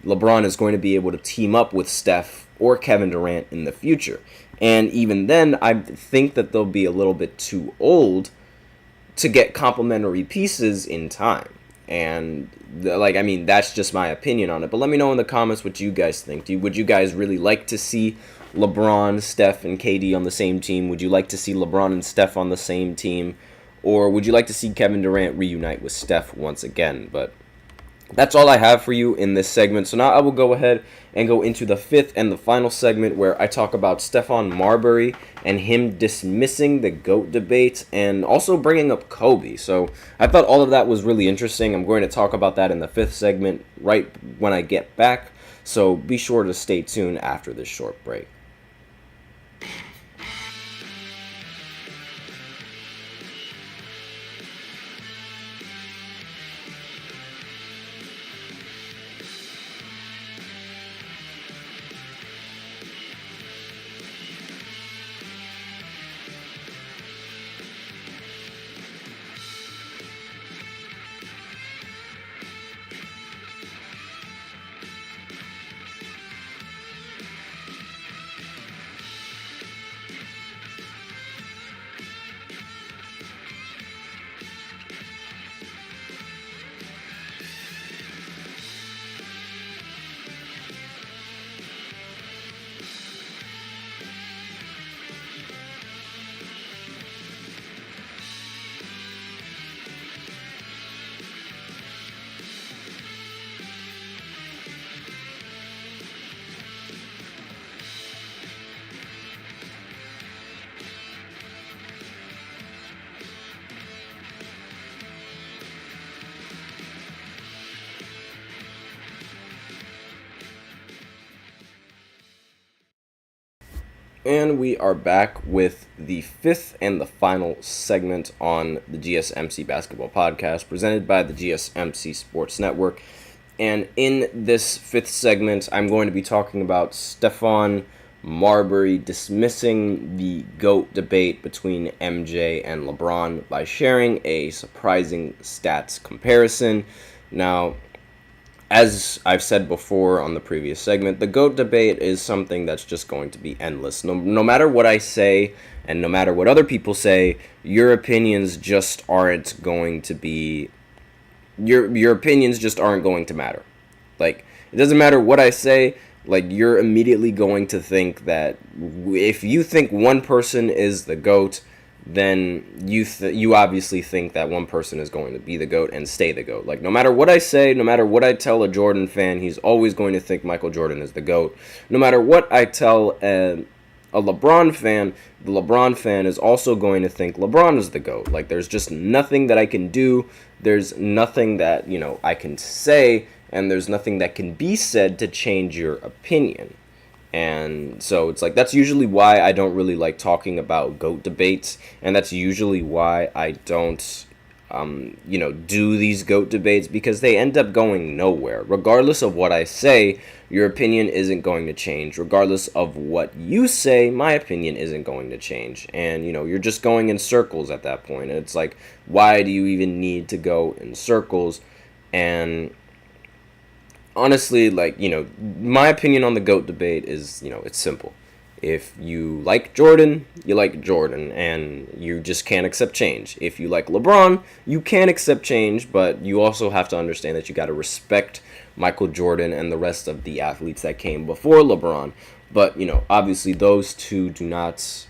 LeBron is going to be able to team up with Steph or Kevin Durant in the future. And even then, I think that they'll be a little bit too old to get complementary pieces in time. And that's just my opinion on it. But let me know in the comments what you guys think. Would you guys really like to see LeBron, Steph, and KD on the same team? Would you like to see LeBron and Steph on the same team? Or would you like to see Kevin Durant reunite with Steph once again? But that's all I have for you in this segment. So now I will go ahead and go into the fifth and the final segment where I talk about Stephon Marbury and him dismissing the GOAT debate and also bringing up Kobe. So I thought all of that was really interesting. I'm going to talk about that in the fifth segment right when I get back. So be sure to stay tuned after this short break. And we are back with the fifth and the final segment on the GSMC Basketball Podcast, presented by the GSMC Sports Network. And in this fifth segment, I'm going to be talking about Stephon Marbury dismissing the GOAT debate between MJ and LeBron by sharing a surprising stats comparison. Now, as I've said before on the previous segment, the GOAT debate is something that's just going to be endless. No matter what I say and no matter what other people say, your opinions just aren't going to be... Your opinions just aren't going to matter. Like, it doesn't matter what I say, like, you're immediately going to think that if you think one person is the GOAT, then you obviously think that one person is going to be the GOAT and stay the GOAT. Like, no matter what I say, no matter what I tell a Jordan fan, he's always going to think Michael Jordan is the GOAT. No matter what I tell a LeBron fan, the LeBron fan is also going to think LeBron is the GOAT. Like, there's just nothing that I can do. There's nothing that, I can say, and there's nothing that can be said to change your opinion. And so it's like, that's usually why I don't really like talking about GOAT debates, and that's usually why I don't, do these GOAT debates, because they end up going nowhere. Regardless of what I say, your opinion isn't going to change. Regardless of what you say, my opinion isn't going to change. And, you're just going in circles at that point. And it's like, why do you even need to go in circles? And honestly, my opinion on the GOAT debate is, it's simple. If you like Jordan, you like Jordan, and you just can't accept change. If you like LeBron, you can accept change, but you also have to understand that you got to respect Michael Jordan and the rest of the athletes that came before LeBron. But, obviously those two do not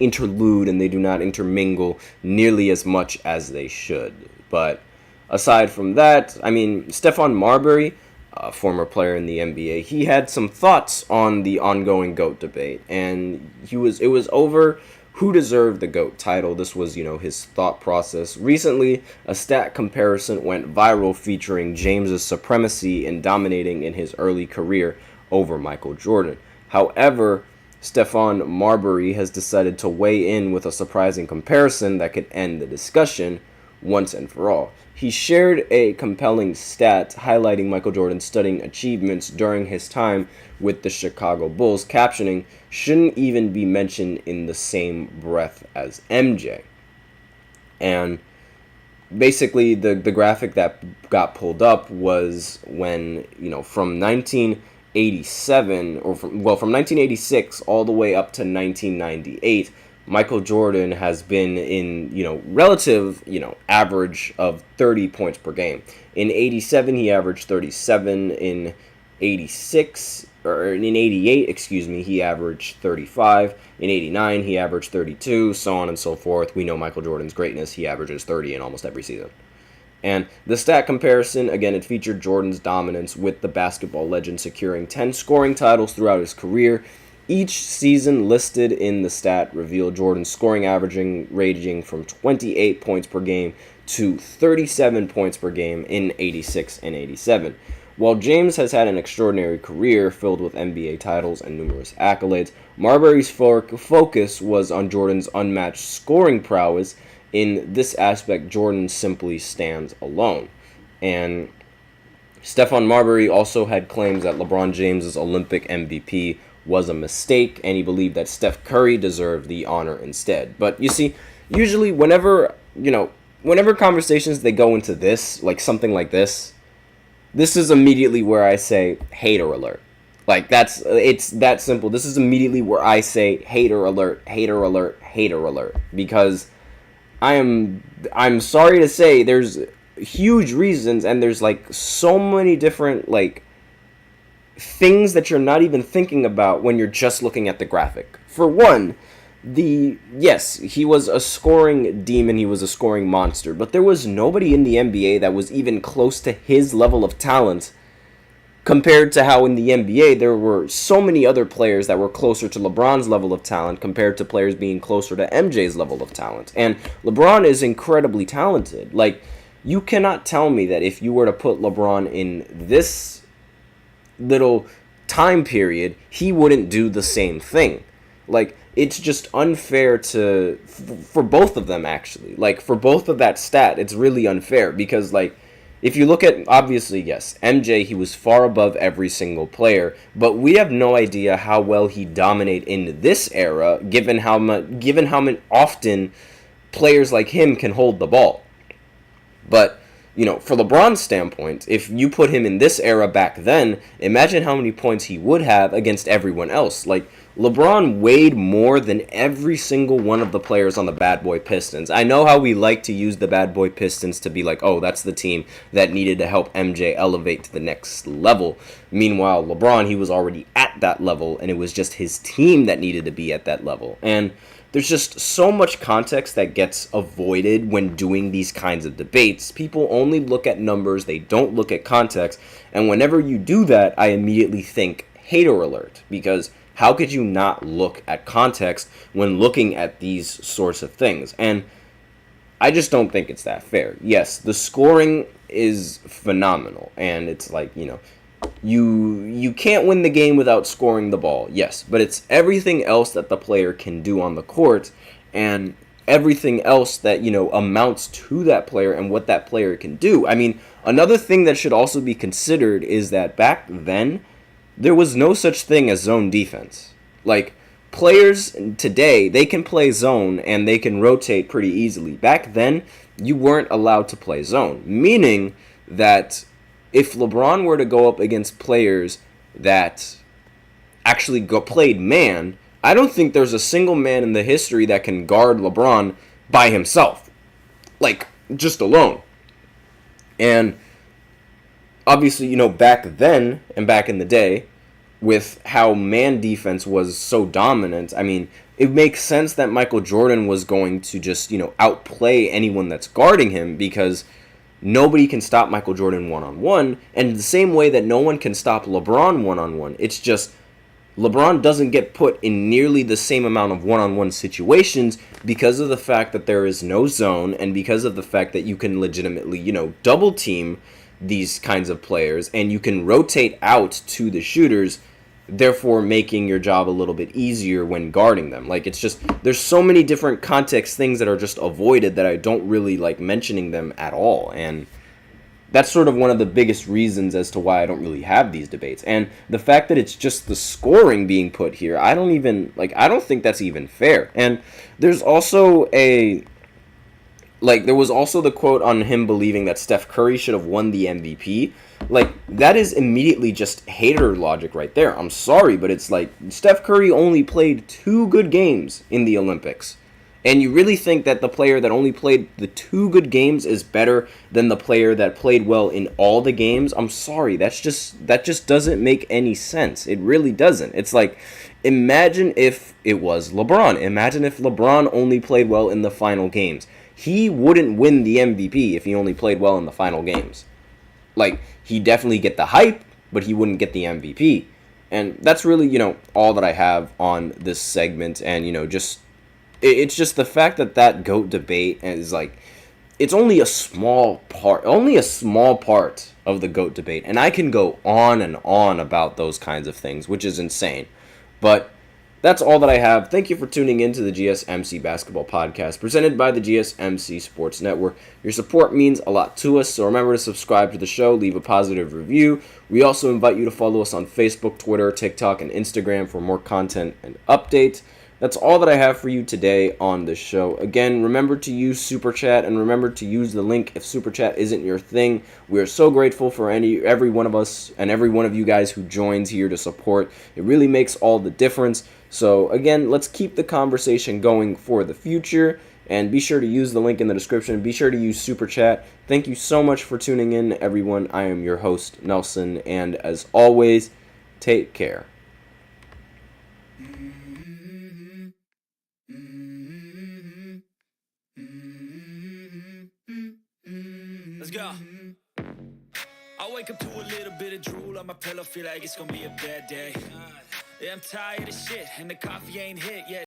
interlude and they do not intermingle nearly as much as they should. But aside from that, Stephon Marbury, a former player in the NBA, he had some thoughts on the ongoing GOAT debate, and it was over who deserved the GOAT title. This was, his thought process. Recently, a stat comparison went viral featuring James's supremacy in dominating in his early career over Michael Jordan. However, Stephon Marbury has decided to weigh in with a surprising comparison that could end the discussion once and for all. He shared a compelling stat highlighting Michael Jordan's stunning achievements during his time with the Chicago Bulls, captioning, "Shouldn't even be mentioned in the same breath as MJ." And basically the graphic that got pulled up was when, from 1987, from 1986 all the way up to 1998, Michael Jordan has been in, relative, average of 30 points per game. In 87, he averaged 37. In 88, he averaged 35. In 89, he averaged 32, so on and so forth. We know Michael Jordan's greatness. He averages 30 in almost every season. And the stat comparison, again, it featured Jordan's dominance, with the basketball legend securing 10 scoring titles throughout his career. Each season listed in the stat revealed Jordan's scoring averaging ranging from 28 points per game to 37 points per game in 86 and 87. While James has had an extraordinary career filled with NBA titles and numerous accolades, Marbury's focus was on Jordan's unmatched scoring prowess. In this aspect, Jordan simply stands alone. And Stephon Marbury also had claims that LeBron James's Olympic MVP was a mistake, and he believed that Steph Curry deserved the honor instead. But you see, usually whenever conversations they go into this, like something like this is immediately where I say hater alert. Like, it's that simple. This is immediately where I say hater alert, hater alert, hater alert, because I'm sorry to say there's huge reasons, and there's like so many different things that you're not even thinking about when you're just looking at the graphic. For one, yes, he was a scoring demon, he was a scoring monster, but there was nobody in the NBA that was even close to his level of talent, compared to how in the NBA there were so many other players that were closer to LeBron's level of talent compared to players being closer to MJ's level of talent. And LeBron is incredibly talented. Like, you cannot tell me that if you were to put LeBron in this little time period, he wouldn't do the same thing. Like, it's just unfair for both of them, actually. Like, for both of that stat, it's really unfair because, like, if you look at, obviously, yes, MJ, he was far above every single player, but we have no idea how well he dominated in this era, given how often players like him can hold the ball. But, you know, for LeBron's standpoint, if you put him in this era back then, imagine how many points he would have against everyone else. Like, LeBron weighed more than every single one of the players on the Bad Boy Pistons. I know how we like to use the Bad Boy Pistons to be like, oh, that's the team that needed to help MJ elevate to the next level. Meanwhile, LeBron, he was already at that level, and it was just his team that needed to be at that level. And there's just so much context that gets avoided when doing these kinds of debates. People only look at numbers, they don't look at context, and whenever you do that, I immediately think hater alert, because how could you not look at context when looking at these sorts of things? And I just don't think it's that fair. Yes, the scoring is phenomenal, and it's like, you know, you can't win the game without scoring the ball, yes, but it's everything else that the player can do on the court and everything else that, you know, amounts to that player and what that player can do. I mean, another thing that should also be considered is that back then, there was no such thing as zone defense. Like, players today, they can play zone and they can rotate pretty easily. Back then, you weren't allowed to play zone, meaning that if LeBron were to go up against players that actually played man, I don't think there's a single man in the history that can guard LeBron by himself. Like, just alone. And obviously, you know, back then and back in the day, with how man defense was so dominant, I mean, it makes sense that Michael Jordan was going to just, you know, outplay anyone that's guarding him because nobody can stop Michael Jordan one-on-one, and the same way that no one can stop LeBron one-on-one. It's just LeBron doesn't get put in nearly the same amount of one-on-one situations because of the fact that there is no zone and because of the fact that you can legitimately, you know, double team these kinds of players and you can rotate out to the shooters, therefore making your job a little bit easier when guarding them. Like, it's just, there's so many different context things that are just avoided that I don't really like mentioning them at all. And that's sort of one of the biggest reasons as to why I don't really have these debates. And the fact that it's just the scoring being put here, I don't think that's even fair. And there's also there was also the quote on him believing that Steph Curry should have won the MVP. Like, that is immediately just hater logic right there. I'm sorry, but it's like, Steph Curry only played 2 good games in the Olympics. And you really think that the player that only played the 2 good games is better than the player that played well in all the games? I'm sorry, that just doesn't make any sense. It really doesn't. It's like, imagine if it was LeBron. Imagine if LeBron only played well in the final games. He wouldn't win the MVP if he only played well in the final games. Like, he'd definitely get the hype, but he wouldn't get the MVP. And that's really, you know, all that I have on this segment. And, you know, just, it's just the fact that GOAT debate is like, it's only a small part of the GOAT debate. And I can go on and on about those kinds of things, which is insane. But that's all that I have. Thank you for tuning in to the GSMC Basketball Podcast, presented by the GSMC Sports Network. Your support means a lot to us, so remember to subscribe to the show, leave a positive review. We also invite you to follow us on Facebook, Twitter, TikTok, and Instagram for more content and updates. That's all that I have for you today on the show. Again, remember to use Super Chat and remember to use the link if Super Chat isn't your thing. We are so grateful for every one of us and every one of you guys who joins here to support. It really makes all the difference. So again, let's keep the conversation going for the future. And be sure to use the link in the description. Be sure to use Super Chat. Thank you so much for tuning in, everyone. I am your host, Nelson. And as always, take care. Let's go. I wake up to a little bit of drool on my pillow, feel like it's gonna be a bad day. Yeah, I'm tired of shit, and the coffee ain't hit yet.